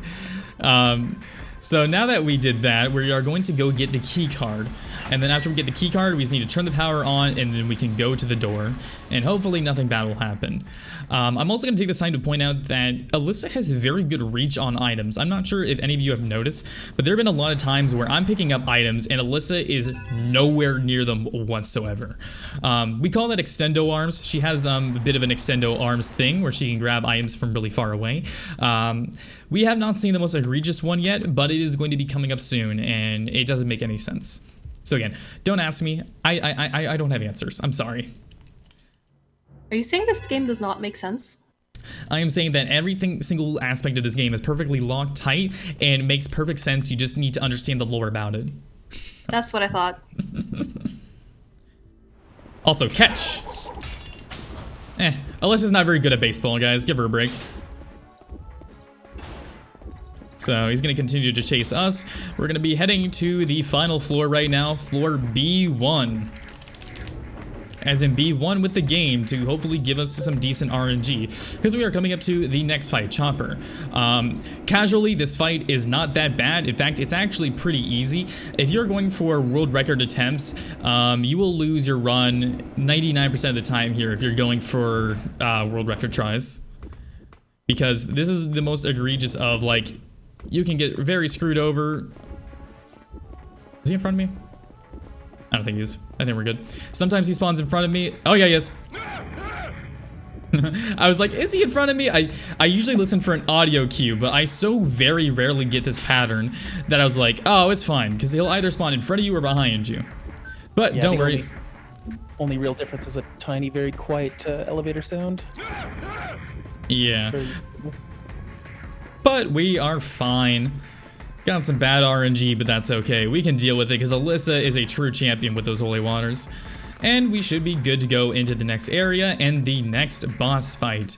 So now that we did that, we are going to go get the key card. And then after we get the key card, we just need to turn the power on, and then we can go to the door. And hopefully nothing bad will happen. I'm also going to take this time to point out that Alyssa has very good reach on items. I'm not sure if any of you have noticed, but there have been a lot of times where I'm picking up items and Alyssa is nowhere near them whatsoever. We call that extendo arms. She has a bit of an extendo arms thing where she can grab items from really far away. We have not seen the most egregious one yet, but it is going to be coming up soon, and it doesn't make any sense. So again, don't ask me. I don't have answers. I'm sorry. Are you saying this game does not make sense? I am saying that every single aspect of this game is perfectly locked tight and makes perfect sense. You just need to understand the lore about it. That's what I thought. Also, catch. Alyssa's not very good at baseball, guys. Give her a break. So he's going to continue to chase us. We're going to be heading to the final floor right now, floor B1. As in B1 with the game to hopefully give us some decent RNG, because we are coming up to the next fight, Chopper. Casually, this fight is not that bad. In fact, it's actually pretty easy. If you're going for world record attempts, you will lose your run 99% of the time here if you're going for world record tries. Because this is the most egregious of, like, you can get very screwed over. Is he in front of me? I don't think he's. I think we're good. Sometimes he spawns in front of me. Oh yeah, yes. I was like, is he in front of me? I usually listen for an audio cue, but I so very rarely get this pattern that I was like, oh, it's fine, because he'll either spawn in front of you or behind you. But yeah, don't worry. Only real difference is a tiny, very quiet elevator sound. Yeah. But we are fine. Got some bad RNG, but that's okay. We can deal with it because Alyssa is a true champion with those holy waters. And we should be good to go into the next area and the next boss fight.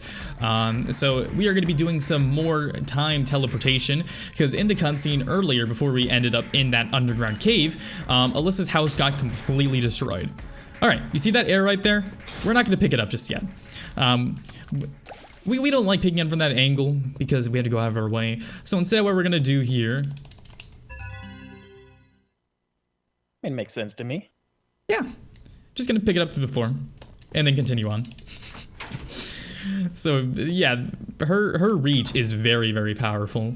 So we are going to be doing some more time teleportation, because in the cutscene earlier, before we ended up in that underground cave, Alyssa's house got completely destroyed. All right, you see that arrow right there? We're not going to pick it up just yet. We don't like picking up from that angle because we had to go out of our way. So instead, what we're going to do here... It makes sense to me. Yeah. Just going to pick it up through the floor and then continue on. So, yeah, her reach is very, very powerful.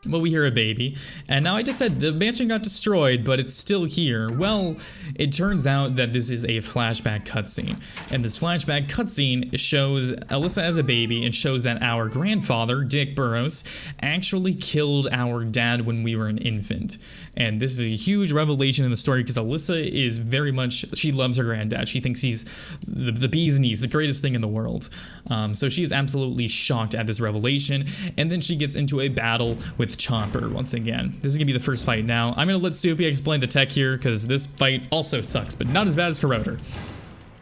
Well, we hear a baby, and now I just said the mansion got destroyed, but it's still here. Well, it turns out that this is a flashback cutscene, and this flashback cutscene shows Alyssa as a baby and shows that our grandfather, Dick Burrows, actually killed our dad when we were an infant. And this is a huge revelation in the story because Alyssa is very much, she loves her granddad. She thinks he's the bee's knees, the greatest thing in the world. So she is absolutely shocked at this revelation, and then she gets into a battle with Chopper once again. This is gonna be the first fight now. I'm gonna let Soupy explain the tech here because this fight also sucks, but not as bad as Corroder.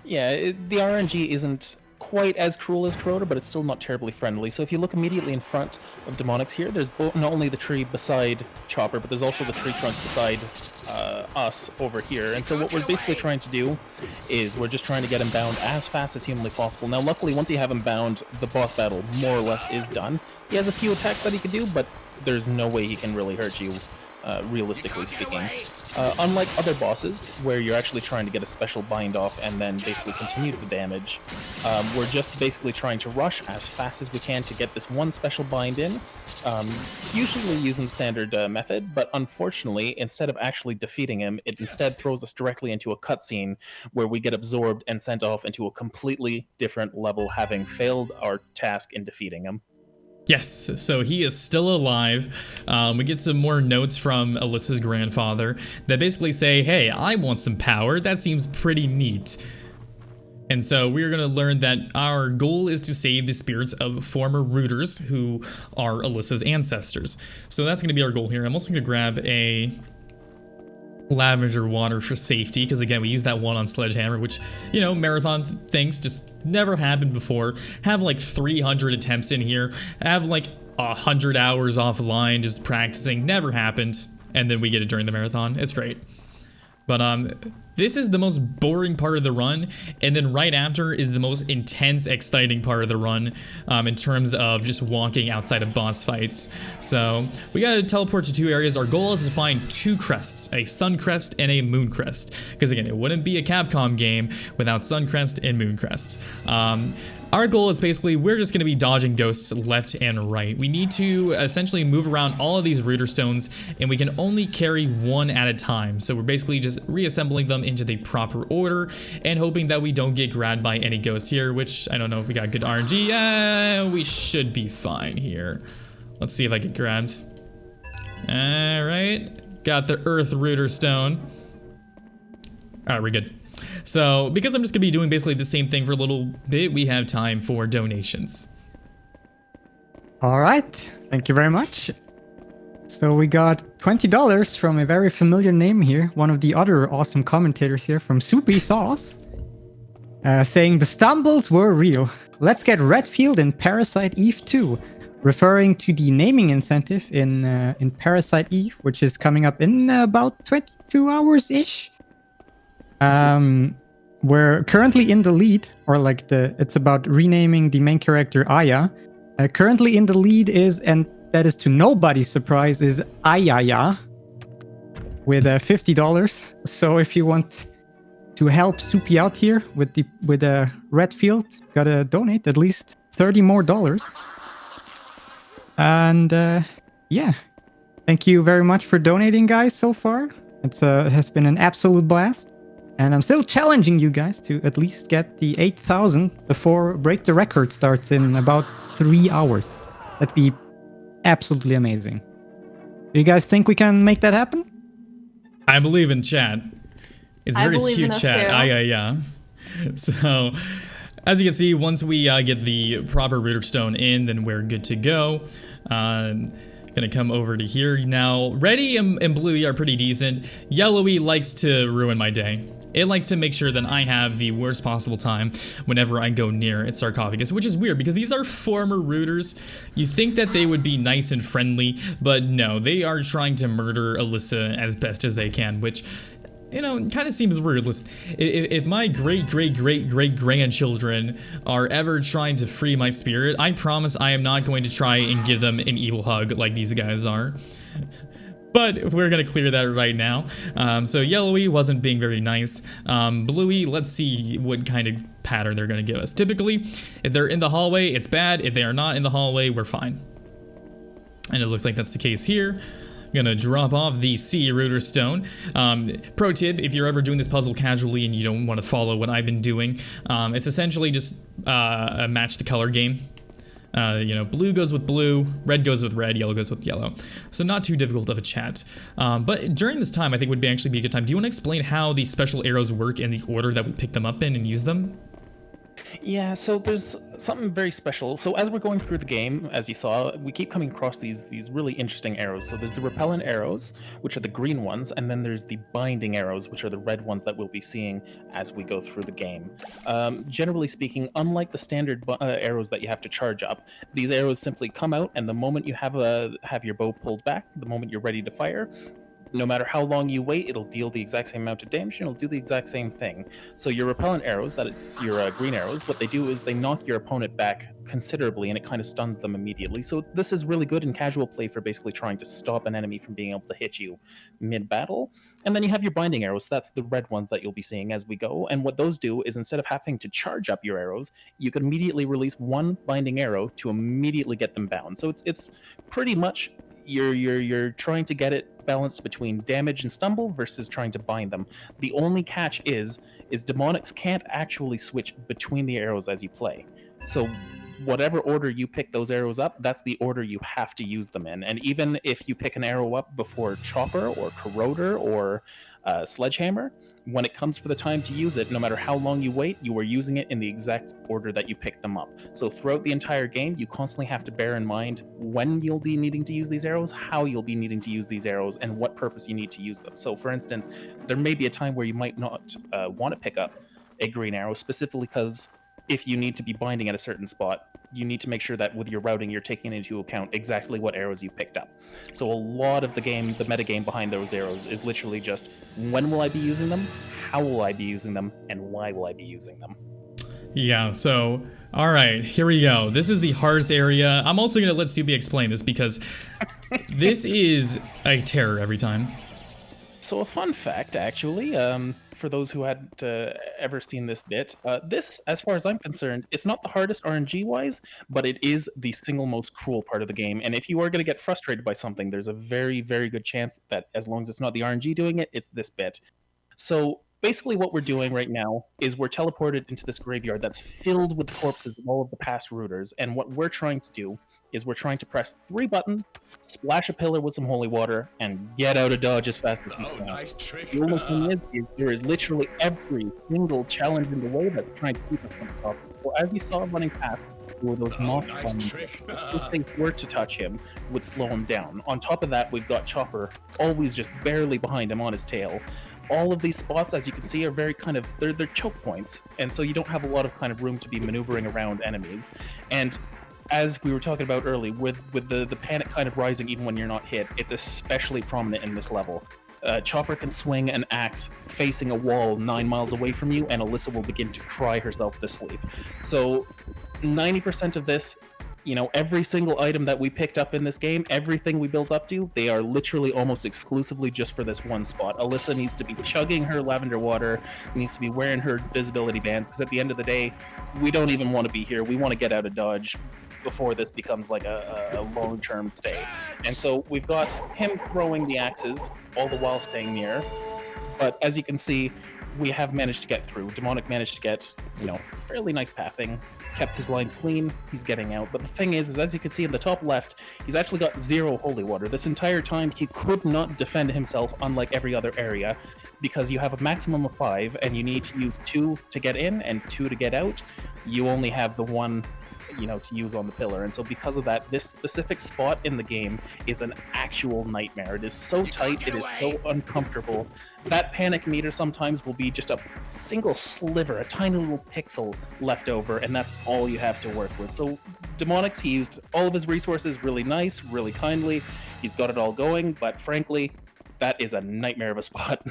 Yeah, the RNG isn't quite as cruel as Corroder, but it's still not terribly friendly. So if you look immediately in front of Demonics here, there's not only the tree beside Chopper, but there's also the tree trunk beside us over here. And so what we're basically trying to do is we're just trying to get him bound as fast as humanly possible. Now, luckily, once you have him bound, the boss battle more or less is done. He has a few attacks that he can do, but there's no way he can really hurt you, realistically speaking. Unlike other bosses, where you're actually trying to get a special bind off and then basically continue the damage, we're just basically trying to rush as fast as we can to get this one special bind in, usually using the standard method, but unfortunately, instead of actually defeating him, it instead throws us directly into a cutscene where we get absorbed and sent off into a completely different level, having failed our task in defeating him. Yes, so he is still alive. We get some more notes from Alyssa's grandfather that basically say, hey, I want some power. That seems pretty neat. And so we're going to learn that our goal is to save the spirits of former rooters who are Alyssa's ancestors. So that's going to be our goal here. I'm also going to grab a lavender water for safety, because again, we used that one on Sledgehammer, which, you know, marathon things just never happened before. Have like 300 attempts in here, have like 100 hours offline just practicing, never happened, and then we get it during the marathon. It's great. But this is the most boring part of the run, and then right after is the most intense, exciting part of the run in terms of just walking outside of boss fights. So we gotta teleport to 2 areas. Our goal is to find 2 crests, a sun crest and a moon crest, because again, it wouldn't be a Capcom game without sun crest and moon crest. Our goal is basically, we're just going to be dodging ghosts left and right. We need to essentially move around all of these Rooter Stones, and we can only carry 1 at a time. So we're basically just reassembling them into the proper order and hoping that we don't get grabbed by any ghosts here, which I don't know if we got good RNG. We should be fine here. Let's see if I get grabbed. All right. Got the Earth Rooter Stone. All right, we're good. So, because I'm just going to be doing basically the same thing for a little bit, we have time for donations. All right, thank you very much. So we got $20 from a very familiar name here, one of the other awesome commentators here from Soupy Sauce, saying the stumbles were real. Let's get Redfield in Parasite Eve 2, referring to the naming incentive in Parasite Eve, which is coming up in about 22 hours-ish. We're currently in the lead, or like it's about renaming the main character Aya. Currently in the lead is, and that is to nobody's surprise, is Ayaya with $50. So if you want to help Soupy out here with Redfield, gotta donate at least $30 more. And yeah, thank you very much for donating, guys, so far. It has been an absolute blast. And I'm still challenging you guys to at least get the 8,000 before Break the Record starts in about 3 hours. That'd be absolutely amazing. Do you guys think we can make that happen? I believe in chat. It's very cute chat. Yeah. So, as you can see, once we get the proper Rooter Stone in, then we're good to go. Gonna come over to here now. Reddy and Bluey are pretty decent. Yellowy likes to ruin my day. It likes to make sure that I have the worst possible time whenever I go near its sarcophagus, which is weird because these are former rooters. You think that they would be nice and friendly, but no, they are trying to murder Alyssa as best as they can, which, you know, kind of seems weird. Listen, if my great-great-great-great-grandchildren are ever trying to free my spirit, I promise I am not going to try and give them an evil hug like these guys are. But we're going to clear that right now. So Yellowy wasn't being very nice. Bluey, let's see what kind of pattern they're going to give us. Typically, if they're in the hallway, it's bad. If they are not in the hallway, we're fine. And it looks like that's the case here. Gonna drop off the C Rooter Stone. Pro tip, if you're ever doing this puzzle casually and you don't want to follow what I've been doing, it's essentially just a match the color game. You know, blue goes with blue, red goes with red, yellow goes with yellow. So not too difficult of a chat. But during this time, I think would actually be a good time. Do you want to explain how these special arrows work in the order that we pick them up in and use them? Yeah, so there's something very special. So as we're going through the game, as you saw, we keep coming across these really interesting arrows. So there's the repellent arrows, which are the green ones, and then there's the binding arrows, which are the red ones that we'll be seeing as we go through the game. Generally speaking, unlike the standard arrows that you have to charge up, these arrows simply come out, and the moment you have your bow pulled back, the moment you're ready to fire, no matter how long you wait, it'll deal the exact same amount of damage and it'll do the exact same thing. So your repellent arrows, that is your green arrows, what they do is they knock your opponent back considerably and it kind of stuns them immediately. So this is really good in casual play for basically trying to stop an enemy from being able to hit you mid-battle. And then you have your binding arrows, so that's the red ones that you'll be seeing as we go. And what those do is instead of having to charge up your arrows, you can immediately release one binding arrow to immediately get them bound. So it's pretty much you're trying to get it balanced between damage and stumble versus trying to bind them. The only catch is demonics can't actually switch between the arrows as you play. So whatever order you pick those arrows up, that's the order you have to use them in. And even if you pick an arrow up before Chopper or Corroder or Sledgehammer, when it comes for the time to use it, no matter how long you wait, you are using it in the exact order that you picked them up. So throughout the entire game, you constantly have to bear in mind when you'll be needing to use these arrows, how you'll be needing to use these arrows, and what purpose you need to use them. So for instance, there may be a time where you might not want to pick up a green arrow, specifically because if you need to be binding at a certain spot, you need to make sure that with your routing, you're taking into account exactly what arrows you picked up. So a lot of the game, the metagame behind those arrows is literally just, when will I be using them, how will I be using them, and why will I be using them? Yeah, so, alright, here we go. This is the hardest area. I'm also going to let Subi explain this because this is a terror every time. So a fun fact, actually, for those who hadn't ever seen this bit, this, as far as I'm concerned, it's not the hardest RNG-wise, but it is the single most cruel part of the game. And if you are going to get frustrated by something, there's a very, very good chance that as long as it's not the RNG doing it, it's this bit. So basically what we're doing right now is we're teleported into this graveyard that's filled with the corpses of all of the past rooters. And what we're trying to do is we're trying to press 3 buttons, splash a pillar with some holy water, and get out of Dodge as fast as we can. Nice trick. The only thing is there is literally every single challenge in the way that's trying to keep us from stopping. So as you saw running past, there were those moth bombs. If they were to touch him, would slow him down. On top of that, we've got Chopper always just barely behind him on his tail. All of these spots, as you can see, are very kind of, they're choke points, and so you don't have a lot of kind of room to be maneuvering around enemies. And as we were talking about earlier, with the panic kind of rising even when you're not hit, it's especially prominent in this level. Chopper can swing an axe facing a wall 9 miles away from you, and Alyssa will begin to cry herself to sleep. So 90% of this, you know, every single item that we picked up in this game, everything we built up to, they are literally almost exclusively just for this one spot. Alyssa needs to be chugging her lavender water, needs to be wearing her visibility bands, because at the end of the day, we don't even want to be here. We want to get out of Dodge before this becomes like a long-term stay. And so we've got him throwing the axes, all the while staying near. But as you can see, we have managed to get through. Demonic managed to get, you know, fairly nice pathing, kept his lines clean, he's getting out. But the thing is as you can see in the top left, he's actually got 0 holy water. This entire time, he could not defend himself, unlike every other area, because you have a maximum of 5, and you need to use 2 to get in and 2 to get out. You only have the 1, you know, to use on the pillar. And so because of that, this specific spot in the game is an actual nightmare. It is so tight, it is so uncomfortable. That panic meter sometimes will be just a single sliver, a tiny little pixel left over, and that's all you have to work with. So Demonix, he used all of his resources really nice, really kindly. He's got it all going, but frankly, that is a nightmare of a spot.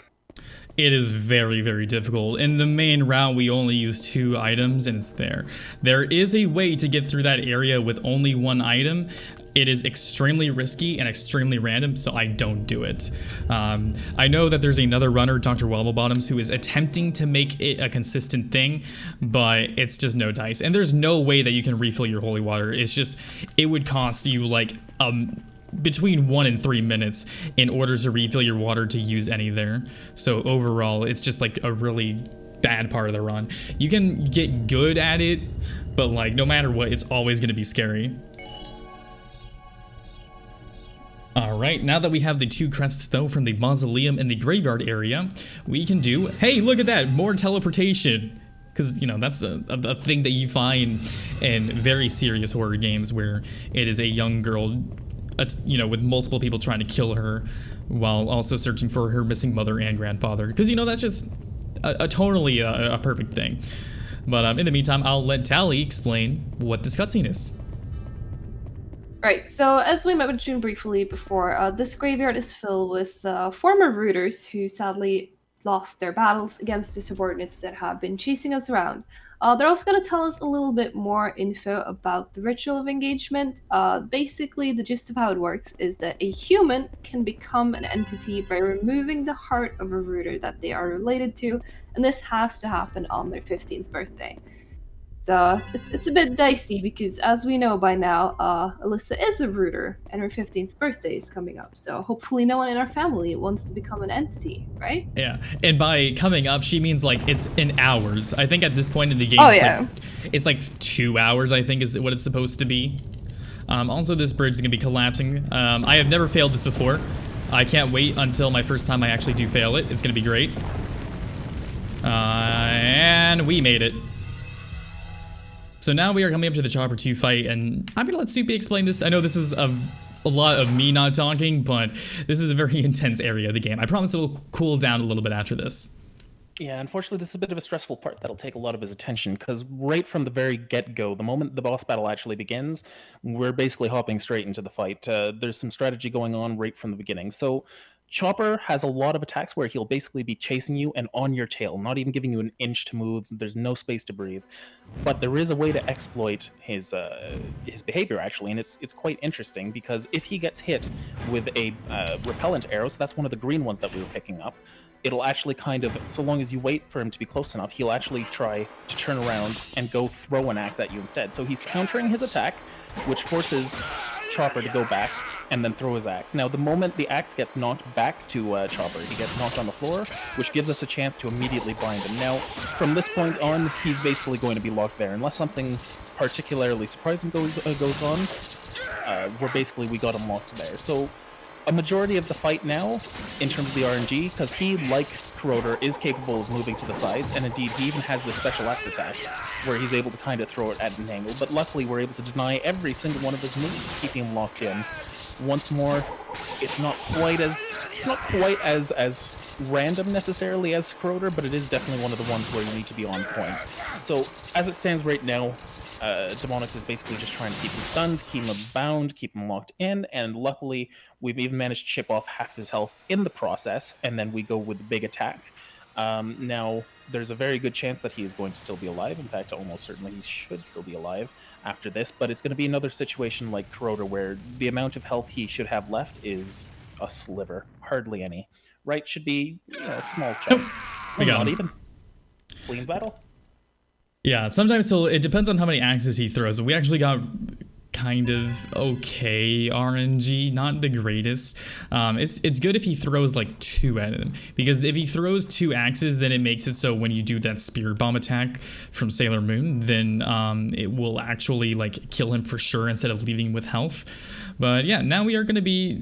It is very, very difficult. In the main route, we only use 2 items, and it's there. There is a way to get through that area with only 1 item. It is extremely risky and extremely random, so I don't do it. I know that there's another runner, Dr. Wobblebottoms, who is attempting to make it a consistent thing, but it's just no dice. And there's no way that you can refill your holy water. It's just, it would cost you like between 1 and 3 minutes in order to refill your water to use any there. So overall, it's just like a really bad part of the run. You can get good at it, but like no matter what, it's always going to be scary. Alright, now that we have the 2 crests though from the mausoleum in the graveyard area, we can do, hey, look at that, more teleportation. Because, you know, that's a thing that you find in very serious horror games where it is a young girl, you know, with multiple people trying to kill her while also searching for her missing mother and grandfather. Because, you know, that's just totally a perfect thing. But in the meantime, I'll let Tally explain what this cutscene is. Right, so as we mentioned briefly before, this graveyard is filled with former rooters who sadly lost their battles against the subordinates that have been chasing us around. They're also going to tell us a little bit more info about the ritual of engagement. Basically, the gist of how it works is that a human can become an entity by removing the heart of a rooter that they are related to, and this has to happen on their 15th birthday. So it's a bit dicey because, as we know by now, Alyssa is a rooter, and her 15th birthday is coming up. So hopefully, no one in our family wants to become an entity, right? Yeah, and by coming up, she means like it's in hours. I think at this point in the game, Oh, it's, yeah. it's like 2 hours, I think, is what it's supposed to be. Also, this bridge is going to be collapsing. I have never failed this before. I can't wait until my first time I actually do fail it. It's going to be great. And we made it. So now we are coming up to the Chopper 2 fight, and I'm going to let Soupy explain this. I know this is a lot of me not talking, but this is a very intense area of the game. I promise it will cool down a little bit after this. Yeah, unfortunately, this is a bit of a stressful part that'll take a lot of his attention, because right from the very get-go, the moment the boss battle actually begins, we're basically hopping straight into the fight. There's some strategy going on right from the beginning. So Chopper has a lot of attacks where he'll basically be chasing you and on your tail, not even giving you an inch to move. There's no space to breathe. But there is a way to exploit his behavior, actually, and it's quite interesting, because if he gets hit with a repellent arrow, so that's one of the green ones that we were picking up, it'll actually kind of, so long as you wait for him to be close enough, he'll actually try to turn around and go throw an axe at you instead. So he's countering his attack, which forces Chopper to go back and then throw his axe. Now, the moment the axe gets knocked back to Chopper, he gets knocked on the floor, which gives us a chance to immediately bind him. Now, from this point on, he's basically going to be locked there. Unless something particularly surprising goes on, we got him locked there. So a majority of the fight now, in terms of the RNG, because he, like Corroder, is capable of moving to the sides, and indeed he even has this special axe attack, where he's able to kind of throw it at an angle, but luckily we're able to deny every single one of his moves, keeping him locked in. Once more, it's not quite as random necessarily as Corroder, but it is definitely one of the ones where you need to be on point. So, as it stands right now, Demonix is basically just trying to keep him stunned, keep him bound, keep him locked in, and luckily we've even managed to chip off half his health in the process, and then we go with the big attack. Now, there's a very good chance that he is going to still be alive. In fact, almost certainly he should still be alive after this, but it's going to be another situation like Corroder, where the amount of health he should have left is a sliver, hardly any. Right? Should be, a small chunk. We got not him. even. Clean battle. Yeah, sometimes it depends on how many axes he throws. We actually got kind of okay RNG, not the greatest. It's good if he throws like 2 at him, because if he throws 2 axes, then it makes it so when you do that spirit bomb attack from Sailor Moon, then it will actually like kill him for sure instead of leaving him with health. But yeah, now we are going to be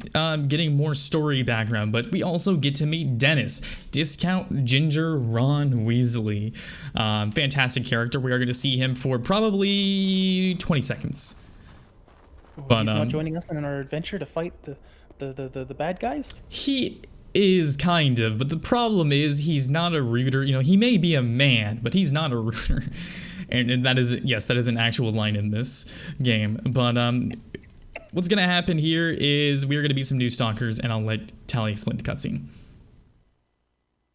getting more story background, but we also get to meet Dennis, Discount Ginger Ron Weasley. Fantastic character. We are going to see him for probably 20 seconds. But, he's not joining us in our adventure to fight the bad guys? He is kind of, but the problem is he's not a rooter. You know, he may be a man, but he's not a rooter. And that is, yes, that is an actual line in this game. But what's going to happen here is we're going to be some new stalkers, and I'll let Tally explain the cutscene.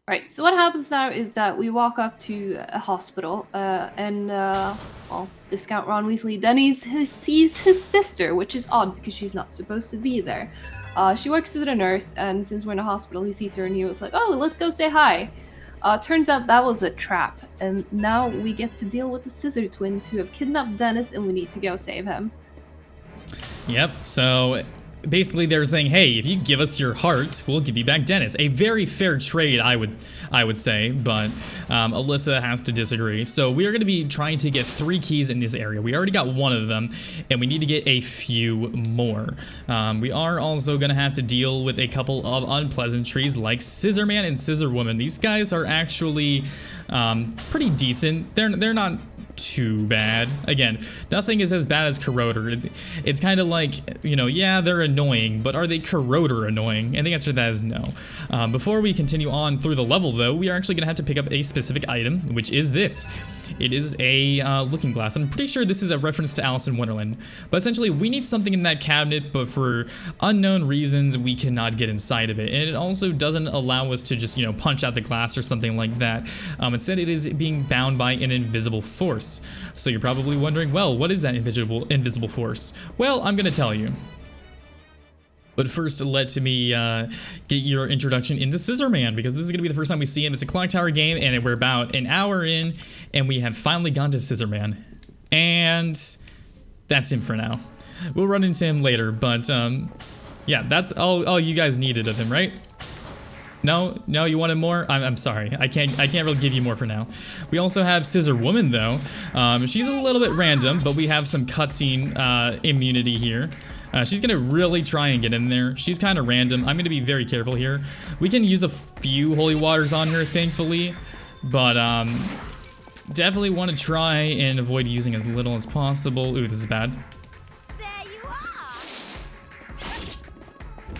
Right, so what happens now is that we walk up to a hospital, and Discount Ron Weasley then sees his sister, which is odd because she's not supposed to be there. She works as a nurse, and since we're in a hospital, he sees her and he was like, oh, let's go say hi. Turns out that was a trap, and now we get to deal with the Scissor Twins who have kidnapped Dennis, and we need to go save him. Yep, so basically they're saying, hey, if you give us your heart, we'll give you back Dennis. A very fair trade, I would say, but Alyssa has to disagree. So we are going to be trying to get 3 keys in this area. We already got 1 of them, and we need to get a few more. We are also going to have to deal with a couple of unpleasantries like Scissor Man and Scissor Woman. These guys are actually pretty decent. They're not too bad. Again, nothing is as bad as Corroder. It's kind of like, yeah, they're annoying, but are they Corroder annoying? And the answer to that is no. Before we continue on through the level, though, we are actually going to have to pick up a specific item, which is this. It is a looking glass. I'm pretty sure this is a reference to Alice in Wonderland. But essentially, we need something in that cabinet, but for unknown reasons, we cannot get inside of it. And it also doesn't allow us to just, punch out the glass or something like that. Instead, it is being bound by an invisible force. So you're probably wondering, well, what is that invisible force? Well, I'm going to tell you. But first, let me get your introduction into Scissor Man, because this is going to be the first time we see him. It's a Clock Tower game, and we're about an hour in, and we have finally gone to Scissor Man. And that's him for now. We'll run into him later, but yeah, that's all you guys needed of him, right? No, you wanted more? I'm sorry. I can't really give you more for now. We also have Scissor Woman though. She's a little bit random, but we have some cutscene immunity here. She's gonna really try and get in there. She's kind of random. I'm gonna be very careful here. We can use a few holy waters on her, thankfully, but definitely want to try and avoid using as little as possible. Ooh, this is bad. There you are.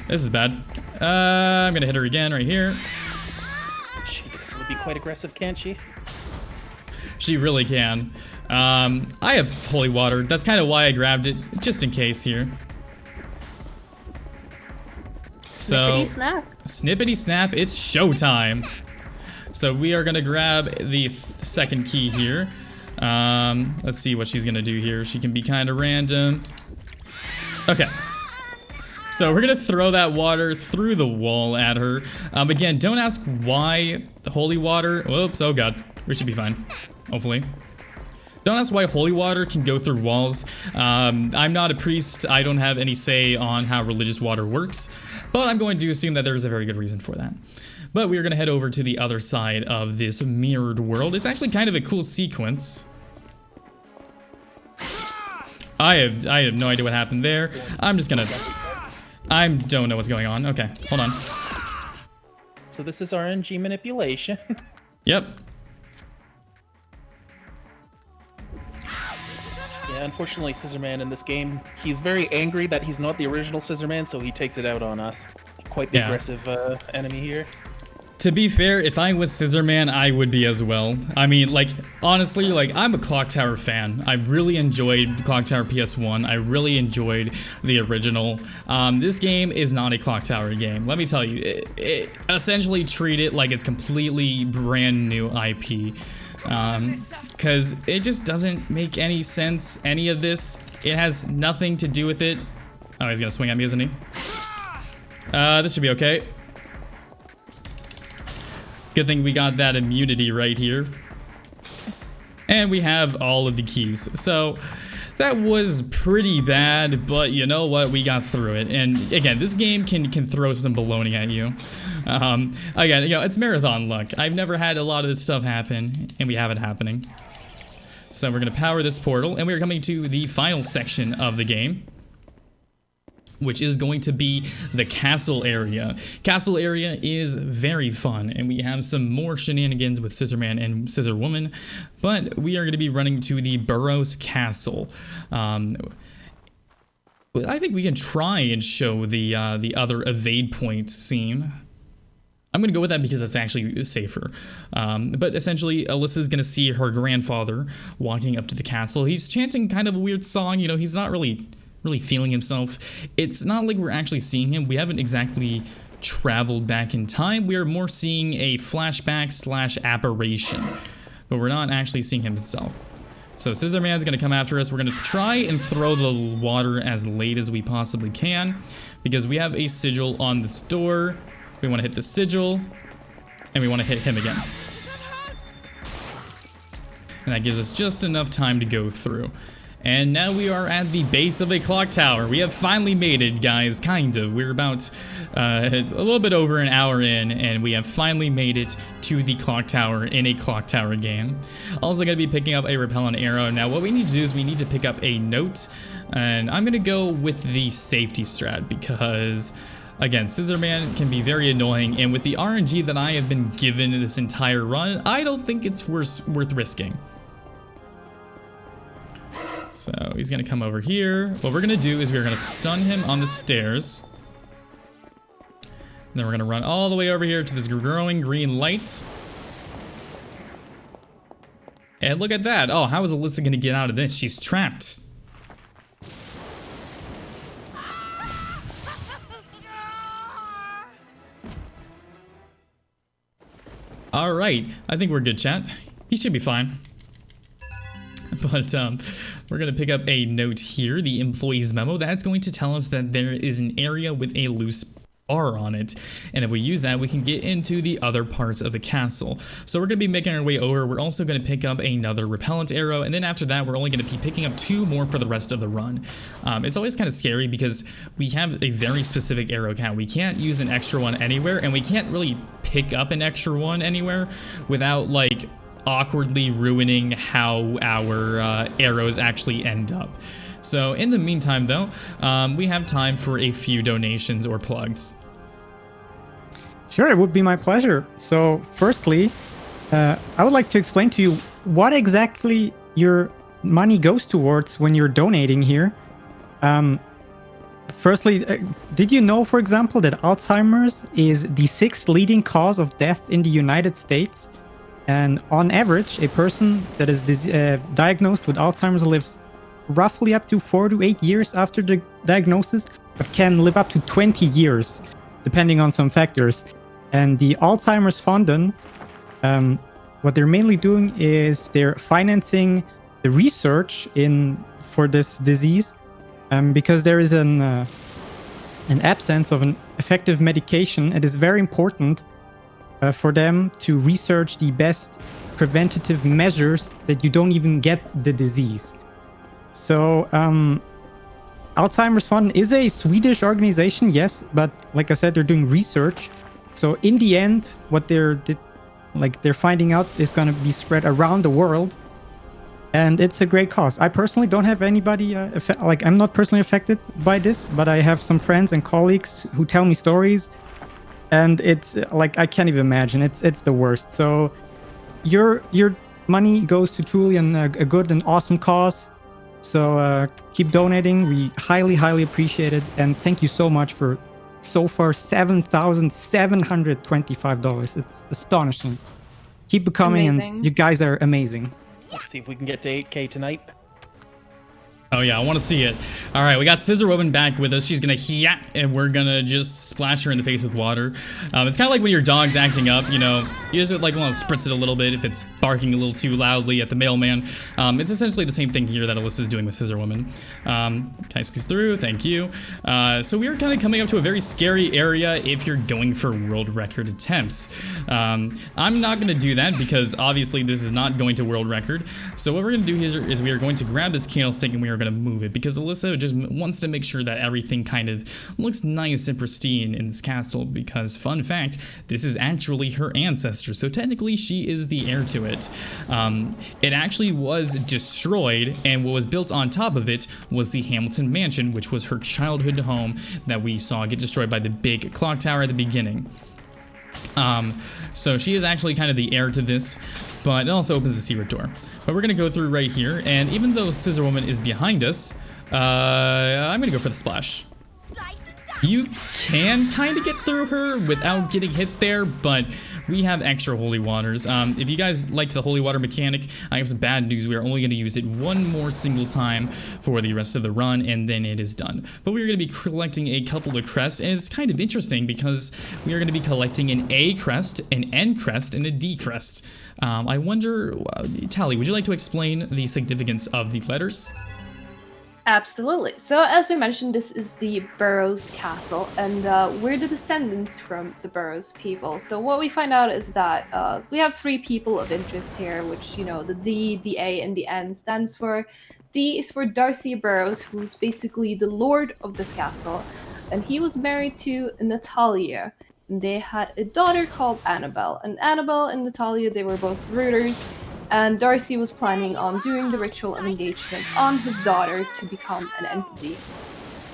This is bad. I'm gonna hit her again right here. She can definitely be quite aggressive, can't she? She really can. I have holy water. That's kind of why I grabbed it, just in case here. Snippety snap. Snippety snap, it's showtime. So we are gonna grab the second key here. Let's see what she's gonna do here. She can be kind of random. Okay. So we're gonna throw that water through the wall at her. Again, don't ask why holy water. Whoops, oh god. We should be fine, hopefully. Don't ask why holy water can go through walls. I'm not a priest. I don't have any say on how religious water works, but I'm going to assume that there's a very good reason for that. But we are going to head over to the other side of this mirrored world. It's actually kind of a cool sequence. I have no idea what happened there. I'm just gonna... I don't know what's going on. Okay, hold on. So this is RNG manipulation. Yep. Yeah, unfortunately, Scissor Man in this game, he's very angry that he's not the original Scissor Man, so he takes it out on us. Quite the aggressive enemy here. To be fair, if I was Scissor Man, I would be as well. I mean, like, honestly, like, I'm a Clock Tower fan. I really enjoyed Clock Tower PS1. I really enjoyed the original. This game is not a Clock Tower game. Let me tell you, it essentially treat it like it's completely brand new IP. Because it just doesn't make any sense, any of this. It has nothing to do with it. Oh, he's gonna swing at me, isn't he? This should be okay. Good thing we got that immunity right here. And we have all of the keys. So that was pretty bad, but you know what? We got through it. And again, this game can throw some baloney at you. Again, you know, it's marathon luck. I've never had a lot of this stuff happen, and we have it happening. So we're gonna power this portal, and we're coming to the final section of the game, which is going to be the castle area. Castle area is very fun, and we have some more shenanigans with Scissor Man and Scissor Woman, but we are going to be running to the Burrows Castle. I think we can try and show the other evade point scene. I'm going to go with that because that's actually safer. But essentially, Alyssa's going to see her grandfather walking up to the castle. He's chanting kind of a weird song. You know, he's not really feeling himself. It's not like we're actually seeing him. We haven't exactly traveled back in time. We are more seeing a flashback slash apparition, but we're not actually seeing him himself. So Scissor Man's gonna come after us. We're gonna try and throw the water as late as we possibly can because we have a sigil on this door. We wanna hit the sigil and we wanna hit him again. And that gives us just enough time to go through. And now we are at the base of a clock tower. We have finally made it, guys, kind of. We're about a little bit over an hour in, and we have finally made it to the clock tower in a clock tower game. Also gonna be picking up a repellent arrow. Now what we need to do is we need to pick up a note, and I'm gonna go with the safety strat because, again, Scissor Man can be very annoying, and with the RNG that I have been given this entire run, I don't think it's worth risking. So he's gonna come over here. What we're gonna do is we're gonna stun him on the stairs. And then we're gonna run all the way over here to this growing green light. And look at that. Oh, how is Alyssa gonna get out of this? She's trapped. All right, I think we're good, chat. He should be fine. But we're going to pick up a note here, the employee's memo. That's going to tell us that there is an area with a loose R on it, and if we use that, we can get into the other parts of the castle. So we're going to be making our way over. We're also going to pick up another repellent arrow, and then after that, we're only going to be picking up 2 more for the rest of the run. It's always kind of scary because we have a very specific arrow count. We can't use an extra one anywhere, and we can't really pick up an extra one anywhere without like awkwardly ruining how our arrows actually end up. So in the meantime, though, we have time for a few donations or plugs. Sure, it would be my pleasure. So firstly, I would like to explain to you what exactly your money goes towards when you're donating here. Firstly, did you know, for example, that Alzheimer's is the 6th leading cause of death in the United States? And on average, a person that is diagnosed with Alzheimer's lives roughly up to 4 to 8 years after the diagnosis, but can live up to 20 years, depending on some factors. And the Alzheimer's Fonden, what they're mainly doing is they're financing the research for this disease, because there is an absence of an effective medication. It is very important for them to research the best preventative measures that you don't even get the disease. So, Alzheimer's Fund is a Swedish organization, yes, but like I said, they're doing research. So in the end, what they're finding out is going to be spread around the world, and it's a great cause. I personally don't have anybody I'm not personally affected by this, but I have some friends and colleagues who tell me stories, and it's like I can't even imagine. It's the worst. So your money goes to truly a good and awesome cause. So keep donating. We highly, highly appreciate it. And thank you so much for so far $7,725. It's astonishing. Keep becoming, Amazing. and you guys are amazing. Let's see if we can get to 8K tonight. Oh yeah, I want to see it. All right, we got Scissor Woman back with us. She's gonna yap, and we're gonna just splash her in the face with water. It's kind of like when your dog's acting up, you know, you just like want to spritz it a little bit if it's barking a little too loudly at the mailman. It's essentially the same thing here that Alyssa's doing with Scissor Woman. Can I squeeze through? Thank you. So we are kind of coming up to a very scary area if you're going for world record attempts. I'm not gonna do that because obviously this is not going to world record. So what we're gonna do here is we are going to grab this candlestick and we are going to move it because Alyssa just wants to make sure that everything kind of looks nice and pristine in this castle, because fun fact, this is actually her ancestor, so technically she is the heir to it. It actually was destroyed, and what was built on top of it was the Hamilton Mansion, which was her childhood home that we saw get destroyed by the big clock tower at the beginning. So she is actually kind of the heir to this, but it also opens the secret door. But we're gonna go through right here, and even though Scissor Woman is behind us, I'm gonna go for the splash. You can kind of get through her without getting hit there, but we have extra holy waters. If you guys liked the holy water mechanic, I have some bad news. We are only going to use it one more single time for the rest of the run, and then it is done. But we're going to be collecting a couple of crests, and it's kind of interesting because we are going to be collecting an A crest, an N crest, and a D crest. I wonder, Tally, would you like to explain the significance of the letters? Absolutely. So as we mentioned, this is the Burroughs Castle, and we're the descendants from the Burroughs people. So what we find out is that we have 3 people of interest here, which, you know, the D, the A, and the N stands for. D is for Darcy Burroughs, who's basically the lord of this castle, and he was married to Natalia. And they had a daughter called Annabelle, and Annabelle and Natalia, they were both rooters. And Darcy was planning on doing the ritual of engagement on his daughter to become an entity.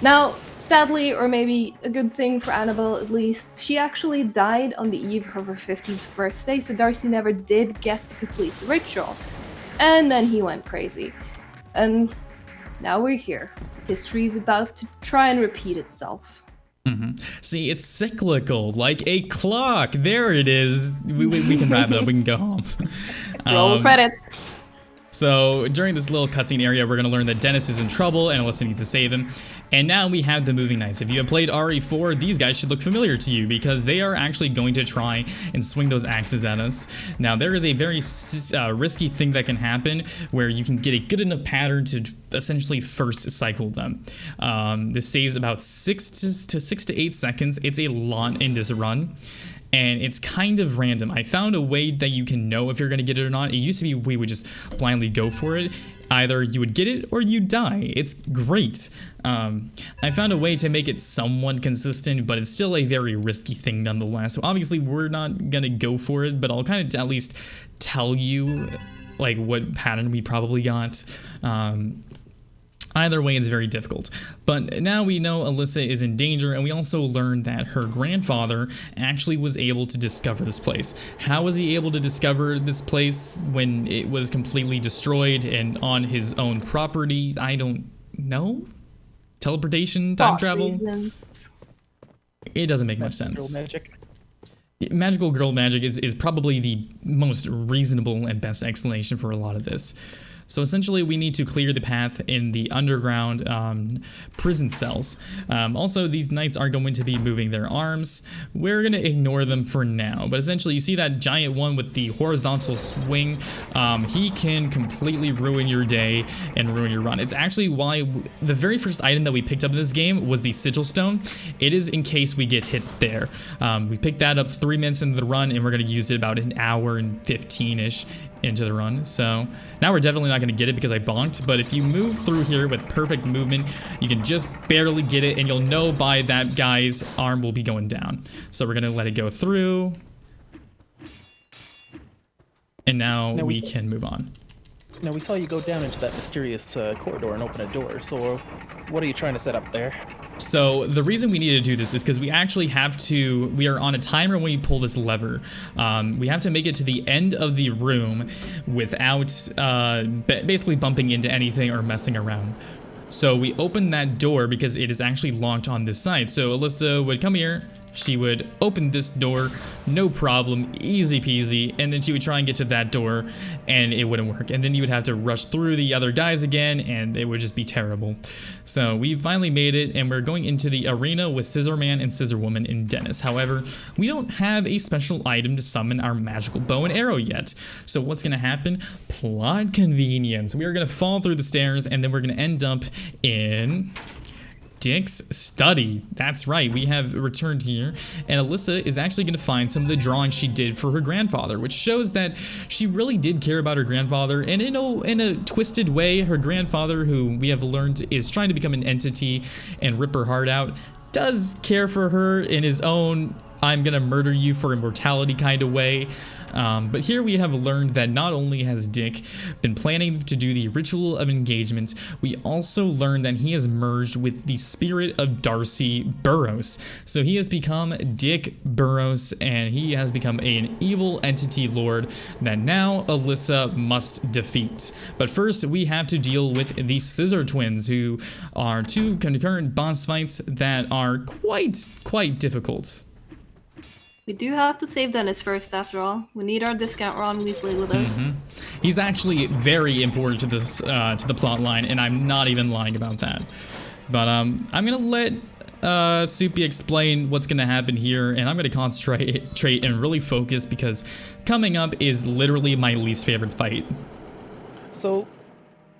Now, sadly, or maybe a good thing for Annabelle at least, she actually died on the eve of her 15th birthday, so Darcy never did get to complete the ritual. And then he went crazy. And now we're here. History is about to try and repeat itself. See, it's cyclical, like a clock. There it is. We can wrap it up. We can go home. Roll credit. So during this little cutscene area, we're going to learn that Dennis is in trouble and Alyssa needs to save him. And now we have the moving knights. If you have played RE4, these guys should look familiar to you because they are actually going to try and swing those axes at us. Now, there is a very risky thing that can happen where you can get a good enough pattern to essentially first cycle them. This saves about 6 to 8 seconds. It's a lot in this run. And it's kind of random. I found a way that you can know if you're going to get it or not. It used to be we would just blindly go for it. Either you would get it or you die. It's great. I found a way to make it somewhat consistent, but it's still a very risky thing nonetheless. So obviously we're not going to go for it, but I'll kind of at least tell you like what pattern we probably got. Either way, it's very difficult. But now we know Alyssa is in danger, and we also learned that her grandfather actually was able to discover this place. How was he able to discover this place when it was completely destroyed and on his own property? I don't know. Teleportation, time travel? Reasons. It doesn't make much sense. Girl magic. Magical girl magic is probably the most reasonable and best explanation for a lot of this. So essentially, we need to clear the path in the underground prison cells. Also, these knights are going to be moving their arms. We're going to ignore them for now. But essentially, you see that giant one with the horizontal swing. He can completely ruin your day and ruin your run. It's actually why the very first item that we picked up in this game was the sigil stone. It is in case we get hit there. We picked that up 3 minutes into the run, and we're going to use it about an hour and 15-ish into the run. So now we're definitely not going to get it because I bonked, but if you move through here with perfect movement, you can just barely get it, and you'll know by that guy's arm will be going down. So we're going to let it go through, and now we can move on. Now, we saw you go down into that mysterious corridor and open a door, so what are you trying to set up there? So the reason we need to do this is because we actually have to, we are on a timer when we pull this lever. We have to make it to the end of the room without basically bumping into anything or messing around. So we open that door because it is actually locked on this side. So Alyssa would come here, she would open this door, no problem, easy peasy, and then she would try and get to that door and it wouldn't work. And then you would have to rush through the other guys again and it would just be terrible. So we finally made it and we're going into the arena with Scissor Man and Scissor Woman and Dennis. However, we don't have a special item to summon our magical bow and arrow yet. So what's going to happen? Plot convenience. We are going to fall through the stairs and then we're going to end up in Dick's study. That's right, we have returned here, and Alyssa is actually going to find some of the drawings she did for her grandfather, which shows that she really did care about her grandfather, and in a twisted way, her grandfather, who we have learned is trying to become an entity and rip her heart out, does care for her in his own I'm gonna murder you for immortality kind of way. But here we have learned that not only has Dick been planning to do the ritual of engagement, we also learned that he has merged with the spirit of Darcy Burroughs. So he has become Dick Burroughs, and he has become an evil entity lord that now Alyssa must defeat. But first, we have to deal with the Scissor Twins, who are two concurrent boss fights that are quite difficult. We do have to save Dennis first, after all. We need our discount Ron Weasley with us. He's actually very important to this to the plot line, and I'm not even lying about that. But I'm gonna let Soupy explain what's gonna happen here, and I'm gonna concentrate and really focus because coming up is literally my least favorite fight. So,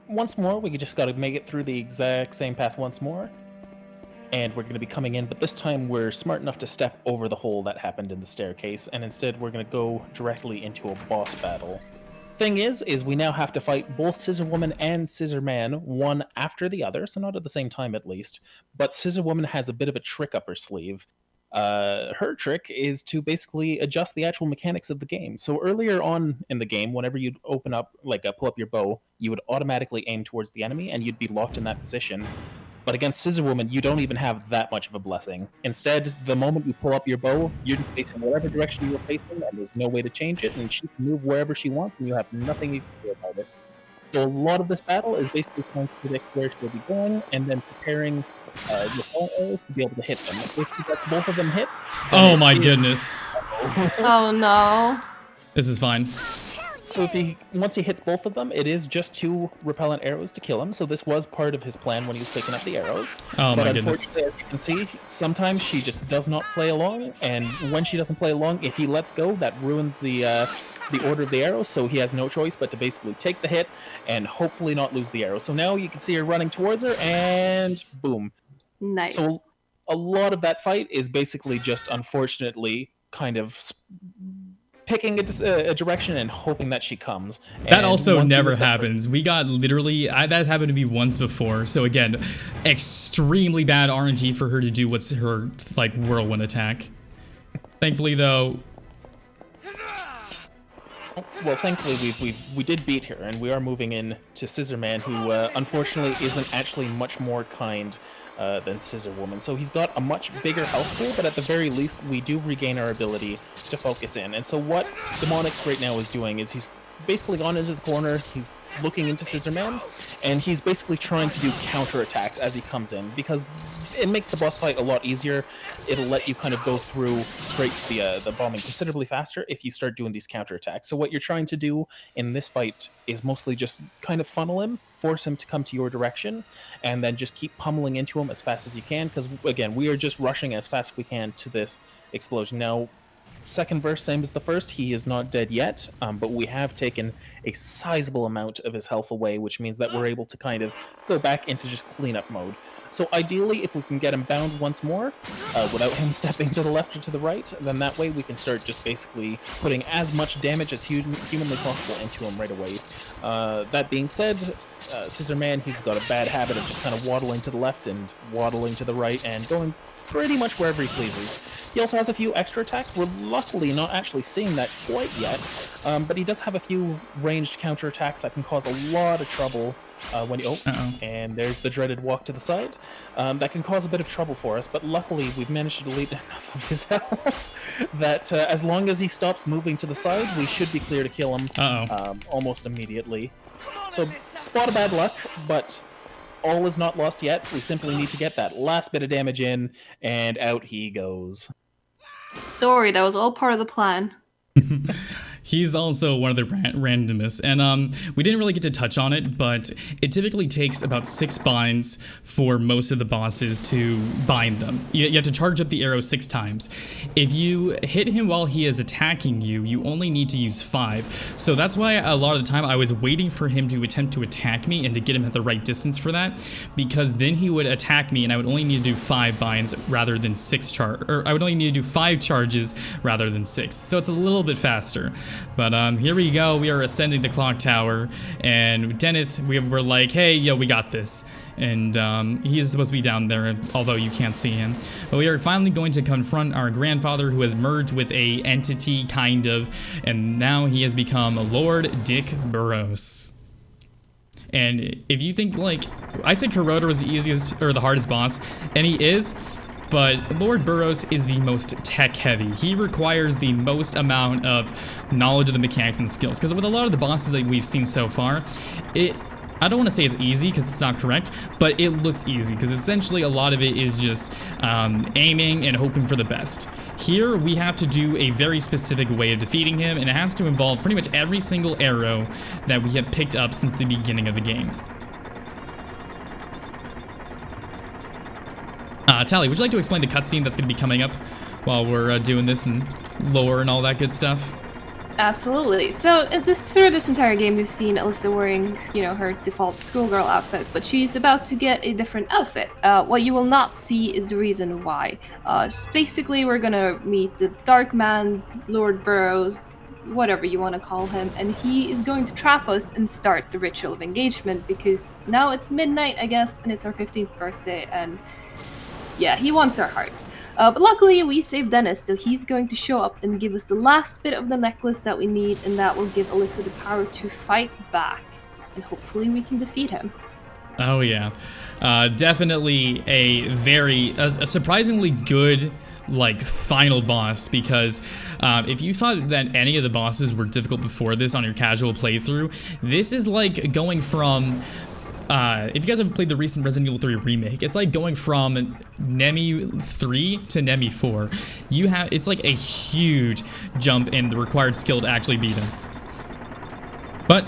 once more, we just gotta make it through the exact same path once more. And we're going to be coming in, but this time we're smart enough to step over the hole that happened in the staircase, and instead we're going to go directly into a boss battle. Thing is we now have to fight both Scissor Woman and Scissor Man, one after the other, so not at the same time at least, but Scissor Woman has a bit of a trick up her sleeve. Her trick is to basically adjust the actual mechanics of the game. So earlier on in the game, whenever you'd open up, pull up your bow, you would automatically aim towards the enemy, and you'd be locked in that position. But against Scissor Woman, you don't even have that much of a blessing. Instead, the moment you pull up your bow, you're just facing whatever direction you were facing, and there's no way to change it, and she can move wherever she wants, and you have nothing you can do about it. So a lot of this battle is basically trying to predict where she'll be going, and then preparing your bow arrows to be able to hit them. If she gets both of them hit... Oh my goodness. Oh no. This is fine. So once he hits both of them, it is just 2 repellent arrows to kill him. So this was part of his plan when he was picking up the arrows. Oh but my goodness. unfortunately, as you can see, sometimes she just does not play along, and when she doesn't play along, if he lets go, that ruins the order of the arrows. So he has no choice but to basically take the hit and hopefully not lose the arrow. So now you can see her running towards her, and boom. Nice. So a lot of that fight is basically just unfortunately kind of picking a direction and hoping that she comes. That And also once you never miss that happens. We got literally, that's happened to me once before. So again, extremely bad RNG for her to do what's her like whirlwind attack. Thankfully though, Well, thankfully we did beat her, and we are moving in to Scissor Man, who unfortunately isn't actually much more kind than Scissor Woman. So he's got a much bigger health pool, but at the very least, we do regain our ability to focus in. And so what Demonix right now is doing is he's basically gone into the corner, he's looking into Scissor Man, and he's basically trying to do counterattacks as he comes in, because it makes the boss fight a lot easier. It'll let you kind of go through straight to the bombing considerably faster if you start doing these counterattacks. So what you're trying to do in this fight is mostly just kind of funnel him, force him to come to your direction, and then just keep pummeling into him as fast as you can, because again, we are just rushing as fast as we can to this explosion. Now, second verse, same as the first, he is not dead yet, but we have taken a sizable amount of his health away, which means that we're able to kind of go back into just cleanup mode. So ideally, if we can get him bound once more, without him stepping to the left or to the right, then that way we can start just basically putting as much damage as humanly possible into him right away. That being said, Scissor Man, he's got a bad habit of just kind of waddling to the left and waddling to the right and going pretty much wherever he pleases. He also has a few extra attacks. We're luckily not actually seeing that quite yet, but he does have a few ranged counterattacks that can cause a lot of trouble when you... and there's the dreaded walk to the side. That can cause a bit of trouble for us, but luckily we've managed to delete enough of his health that as long as he stops moving to the side, we should be clear to kill him almost immediately. So, spot of bad luck, but all is not lost yet. We simply need to get that last bit of damage in, and out he goes. Don't worry, that was all part of the plan. He's also one of the randomest, and we didn't really get to touch on it, but it typically takes about 6 binds for most of the bosses to bind them. You have to charge up the arrow 6 times. If you hit him while he is attacking you, you only need to use 5. So that's why a lot of the time I was waiting for him to attempt to attack me and to get him at the right distance for that, because then he would attack me and I would only need to do 5 binds rather than 6 I would only need to do 5 charges rather than 6. So it's a little bit faster. But here we go. We are ascending the clock tower, and Dennis, we're like, hey, yo, we got this. And he is supposed to be down there, although you can't see him. But we are finally going to confront our grandfather, who has merged with a entity, kind of, and now he has become Lord Dick Burrows. And if you think, like, I said Corroder was the easiest or the hardest boss, and he is. But Lord Burrows is the most tech-heavy. He requires the most amount of knowledge of the mechanics and skills. Because with a lot of the bosses that we've seen so far, I don't want to say it's easy because it's not correct, but it looks easy because essentially a lot of it is just aiming and hoping for the best. Here, we have to do a very specific way of defeating him, and it has to involve pretty much every single arrow that we have picked up since the beginning of the game. Tally, would you like to explain the cutscene that's going to be coming up while we're doing this and lore and all that good stuff? Absolutely. So through this entire game, we've seen Alyssa wearing, her default schoolgirl outfit, but she's about to get a different outfit. What you will not see is the reason why. Basically, we're gonna meet the Dark Man, Lord Burrows, whatever you want to call him, and he is going to trap us and start the ritual of engagement, because now it's midnight, I guess, and it's our 15th birthday, and yeah, he wants our heart. But luckily, we saved Dennis, so he's going to show up and give us the last bit of the necklace that we need, and that will give Alyssa the power to fight back. And hopefully we can defeat him. Oh yeah. Definitely a surprisingly good, final boss, because if you thought that any of the bosses were difficult before this on your casual playthrough, this is like going from... if you guys have played the recent Resident Evil 3 remake, it's like going from Nemi 3 to Nemi 4. It's like a huge jump in the required skill to actually beat him. But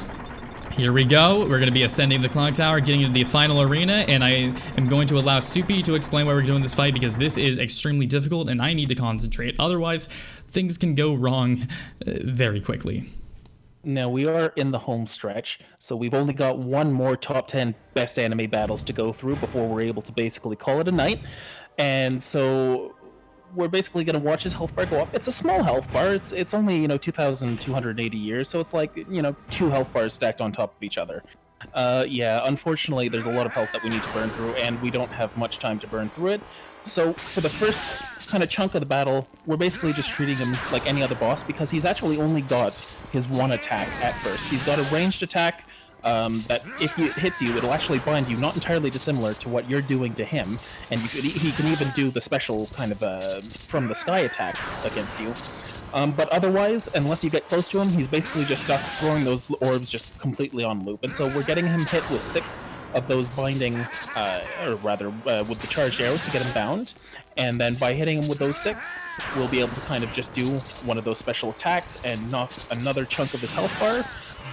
here we go. We're going to be ascending the clock tower, getting into the final arena, and I am going to allow Soupy to explain why we're doing this fight because this is extremely difficult and I need to concentrate. Otherwise, things can go wrong very quickly. Now, we are in the home stretch, so we've only got one more top 10 best anime battles to go through before we're able to basically call it a night. And so we're basically going to watch his health bar go up. It's a small health bar. It's only, 2,280 years, so it's like, 2 health bars stacked on top of each other. Yeah, unfortunately, there's a lot of health that we need to burn through, and we don't have much time to burn through it. So for the first kind of chunk of the battle, we're basically just treating him like any other boss because he's actually only got his one attack at first. He's got a ranged attack that if it hits you, it'll actually bind you, not entirely dissimilar to what you're doing to him. And he can even do the special kind of from the sky attacks against you. But otherwise, unless you get close to him, he's basically just stuck throwing those orbs just completely on loop. And so we're getting him hit with 6 of those binding, or rather, with the charged arrows to get him bound. And then by hitting him with those 6, we'll be able to kind of just do one of those special attacks and knock another chunk of his health bar.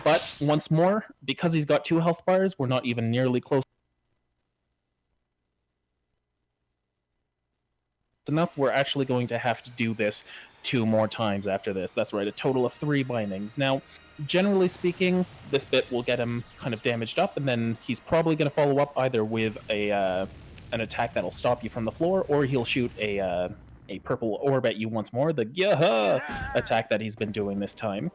But once more, because he's got 2 health bars, we're not even nearly close enough. We're actually going to have to do this 2 more times after this. That's right, a total of 3 bindings. Now, generally speaking, this bit will get him kind of damaged up, and then he's probably going to follow up either with an attack that'll stop you from the floor, or he'll shoot a purple orb at you once more, the Yaha attack that he's been doing this time.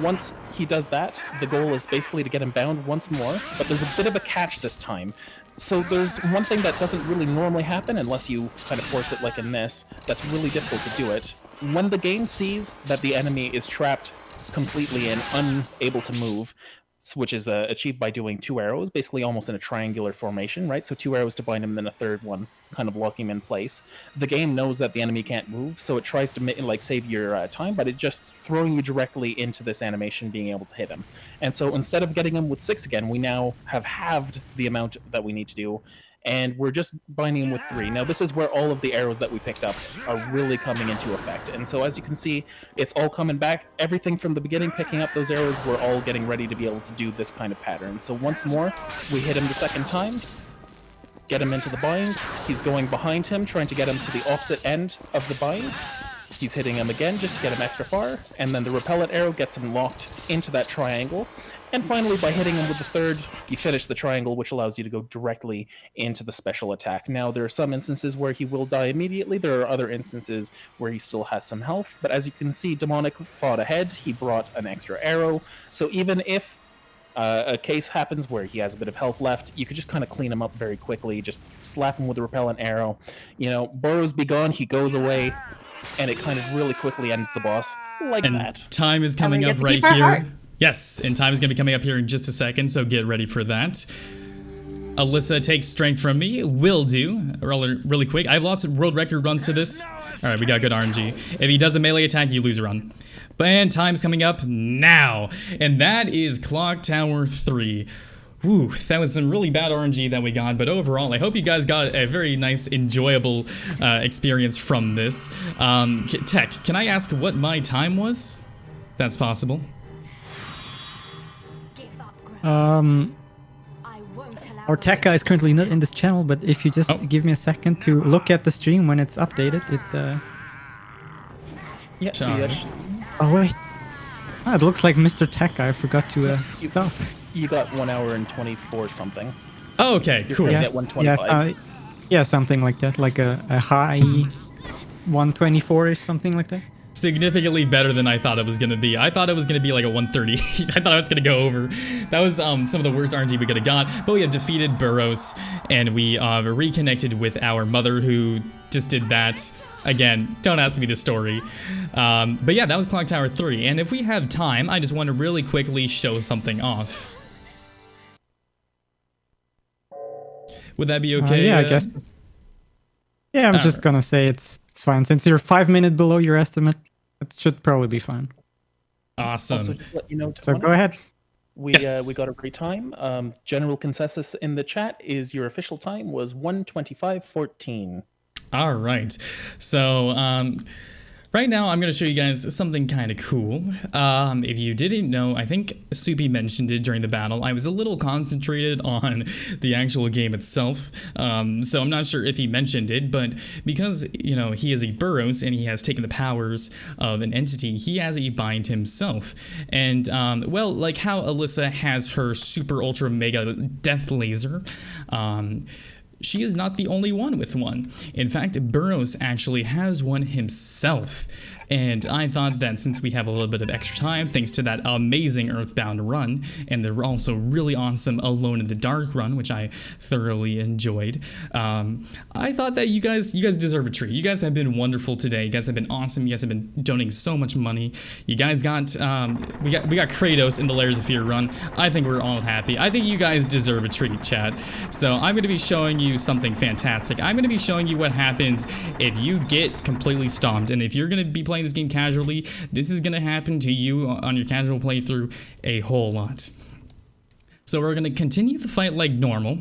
Once he does that, the goal is basically to get him bound once more, but there's a bit of a catch this time. So there's one thing that doesn't really normally happen unless you kind of force it like in this, that's really difficult to do it. When the game sees that the enemy is trapped completely and unable to move, which is achieved by doing 2 arrows, basically almost in a triangular formation, right? So 2 arrows to bind him, and then a third one kind of lock him in place. The game knows that the enemy can't move, so it tries to save your time, but it just throwing you directly into this animation being able to hit him. And so instead of getting him with 6 again, we now have halved the amount that we need to do, and we're just binding him with 3. Now this is where all of the arrows that we picked up are really coming into effect. And so as you can see, it's all coming back. Everything from the beginning, picking up those arrows, we're all getting ready to be able to do this kind of pattern. So once more, we hit him the second time, get him into the bind. He's going behind him, trying to get him to the opposite end of the bind. He's hitting him again just to get him extra far, and then the repellent arrow gets him locked into that triangle. And finally, by hitting him with the third, you finish the triangle, which allows you to go directly into the special attack. Now, there are some instances where he will die immediately. There are other instances where he still has some health. But as you can see, Demonic fought ahead. He brought an extra arrow. So even if a case happens where he has a bit of health left, you could just kind of clean him up very quickly. Just slap him with the repellent arrow. Burrows be gone, he goes away, and it kind of really quickly ends the boss like that. Time is coming up right here. Yes, and time is going to be coming up here in just a second, so get ready for that. Alyssa takes strength from me. Will do. Really quick. I've lost world record runs to this. All right, we got good RNG. If he does a melee attack, you lose a run. And time's coming up now. And that is Clock Tower 3. Whew, that was some really bad RNG that we got, but overall, I hope you guys got a very nice, enjoyable experience from this. Tech, can I ask what my time was? That's possible. Our tech guy is currently not in this channel, but if you just give me a second to look at the stream when it's updated, it Yes. Oh wait. It looks like Mr. Tech Guy forgot to stop. You got 1 hour and 24 something. Oh, okay, cool. You're at 125. Yeah, something like that, like a high 124-ish, something like that. Significantly better than I thought it was going to be. I thought it was going to be like a 130. I thought I was going to go over. That was some of the worst RNG we could have got. But we have defeated Burrows, and we reconnected with our mother, who just did that. Again, don't ask me the story. But yeah, that was Clock Tower 3. And if we have time, I just want to really quickly show something off. Would that be okay? Yeah, I guess. Yeah, I'm just gonna say it's fine. Since you're 5 minutes below your estimate, it should probably be fine. Awesome. Also, just to let you know, So go ahead. We got a great time. General consensus in the chat is your official time was 1:25:14. All right. So Right now, I'm going to show you guys something kind of cool. If you didn't know, I think Soupy mentioned it during the battle. I was a little concentrated on the actual game itself, so I'm not sure if he mentioned it, but because, you know, he is a Burrows and he has taken the powers of an entity, he has a bind himself. And, well, like how Alyssa has her super ultra mega death laser, she is not the only one with one. In fact, Burrows actually has one himself. And I thought that since we have a little bit of extra time, thanks to that amazing Earthbound run, and the also really awesome Alone in the Dark run, which I thoroughly enjoyed, I thought that you guys deserve a treat. You guys have been wonderful today. You guys have been awesome. You guys have been donating so much money. You guys got, we got Kratos in the Layers of Fear run. I think we're all happy. I think you guys deserve a treat, chat. So I'm going to be showing you something fantastic. I'm going to be showing you what happens if you get completely stomped, and if you're going to be playing this game casually, this is going to happen to you on your casual playthrough a whole lot. So we're going to continue the fight like normal,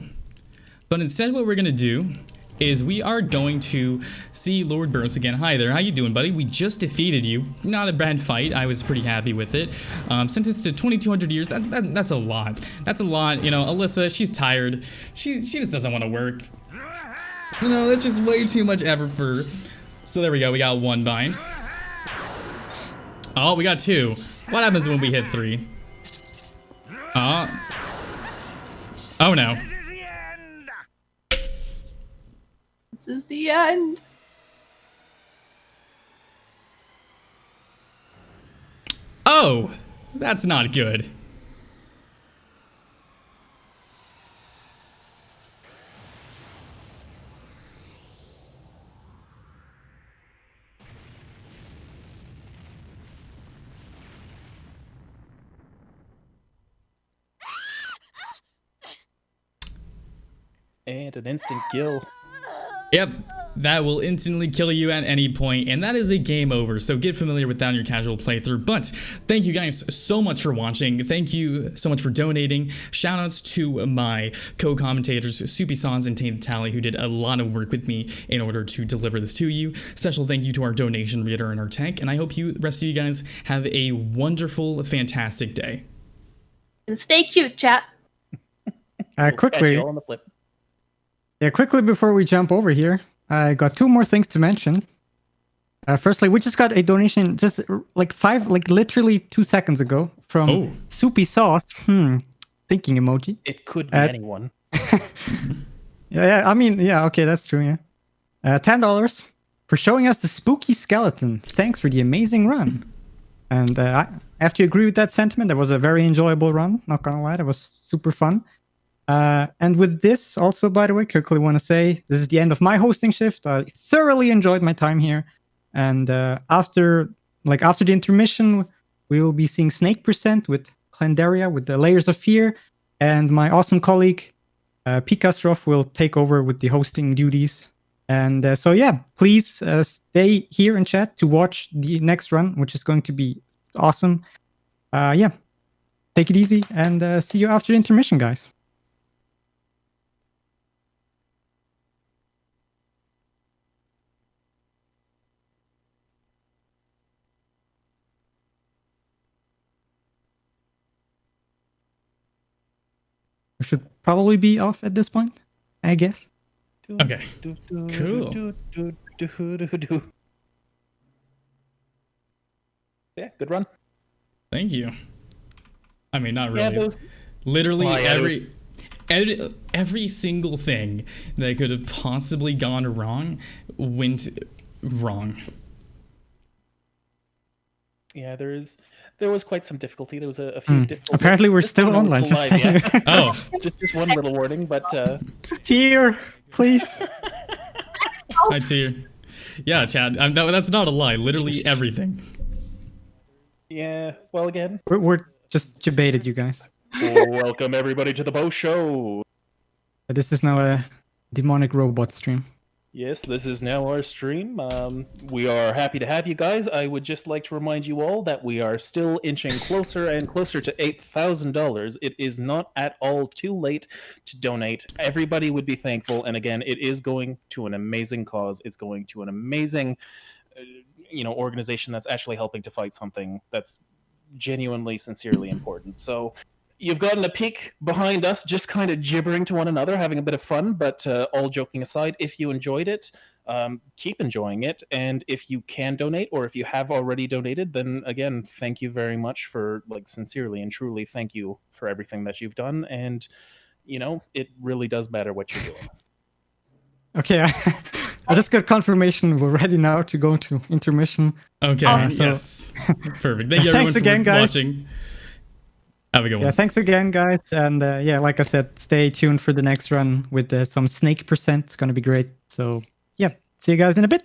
but instead what we're going to do is we are going to see Lord Burrows again. Hi there, how you doing, buddy? We just defeated you. Not a bad fight. I was pretty happy with it. Sentenced to 2,200 years. That's a lot. That's a lot. You know, Alyssa, she's tired. She just doesn't want to work. You know, that's just way too much effort for her. So there we go. We got one bind. Oh, we got two. What happens when we hit three? Oh no. This is the end. Oh, that's not good. And an instant kill. Yep, that will instantly kill you at any point, and that is a game over, so get familiar with that in your casual playthrough. But thank you guys so much for watching. Thank you so much for donating. Shoutouts to my co-commentators, Soupy Sans and Tainted Tally, who did a lot of work with me in order to deliver this to you. Special thank you to our donation reader and our tank, and I hope the rest of you guys have a wonderful, fantastic day. And stay cute, chat. Quickly. On the flip. Yeah, quickly before we jump over here, I got two more things to mention. Firstly, we just got a donation just literally 2 seconds ago from Soupy Sauce. Thinking emoji. It could be anyone. Yeah, I mean, yeah, okay, that's true, yeah. $10 for showing us the spooky skeleton. Thanks for the amazing run. And I have to agree with that sentiment. That was a very enjoyable run, not gonna lie, that was super fun. And with this, also, by the way, quickly want to say this is the end of my hosting shift. I thoroughly enjoyed my time here, and after the intermission, we will be seeing Snake Percent with Clendaria with the Layers of Fear, and my awesome colleague Pikastrof will take over with the hosting duties. And so yeah, please stay here and chat to watch the next run, which is going to be awesome. Yeah, take it easy, and see you after the intermission, guys. Should probably be off at this point, I guess. Okay. Cool. Yeah, good run. Thank you. I mean, not really. Yeah, Literally every single thing that could have possibly gone wrong went wrong. Yeah, there was quite some difficulty. There was a few difficulties. Apparently, we're still online. Live, yeah. Oh, just one little warning, but Tear, please. hi, Tear. Yeah, Chad. That's not a lie. Literally everything. yeah. Well, again, We're just debated, you guys. welcome everybody to the Bo Show. This is now a demonic robot stream. Yes, this is now our stream. We are happy to have you guys. I would just like to remind you all that we are still inching closer and closer to $8,000. It is not at all too late to donate. Everybody would be thankful. And again, it is going to an amazing cause. It's going to an amazing organization that's actually helping to fight something that's genuinely, sincerely important. So you've gotten a peek behind us, just kind of gibbering to one another, having a bit of fun. But all joking aside, if you enjoyed it, keep enjoying it. And if you can donate, or if you have already donated, then again, thank you very much for, like, sincerely and truly thank you for everything that you've done. And it really does matter what you're doing. Okay, I just got confirmation we're ready now to go to intermission. Okay, yes. Perfect. Thank you everyone Thanks again, for guys. watching. Have a good one. Yeah, thanks again, guys. And yeah, like I said, stay tuned for the next run with some snake percent. It's going to be great. So yeah, see you guys in a bit.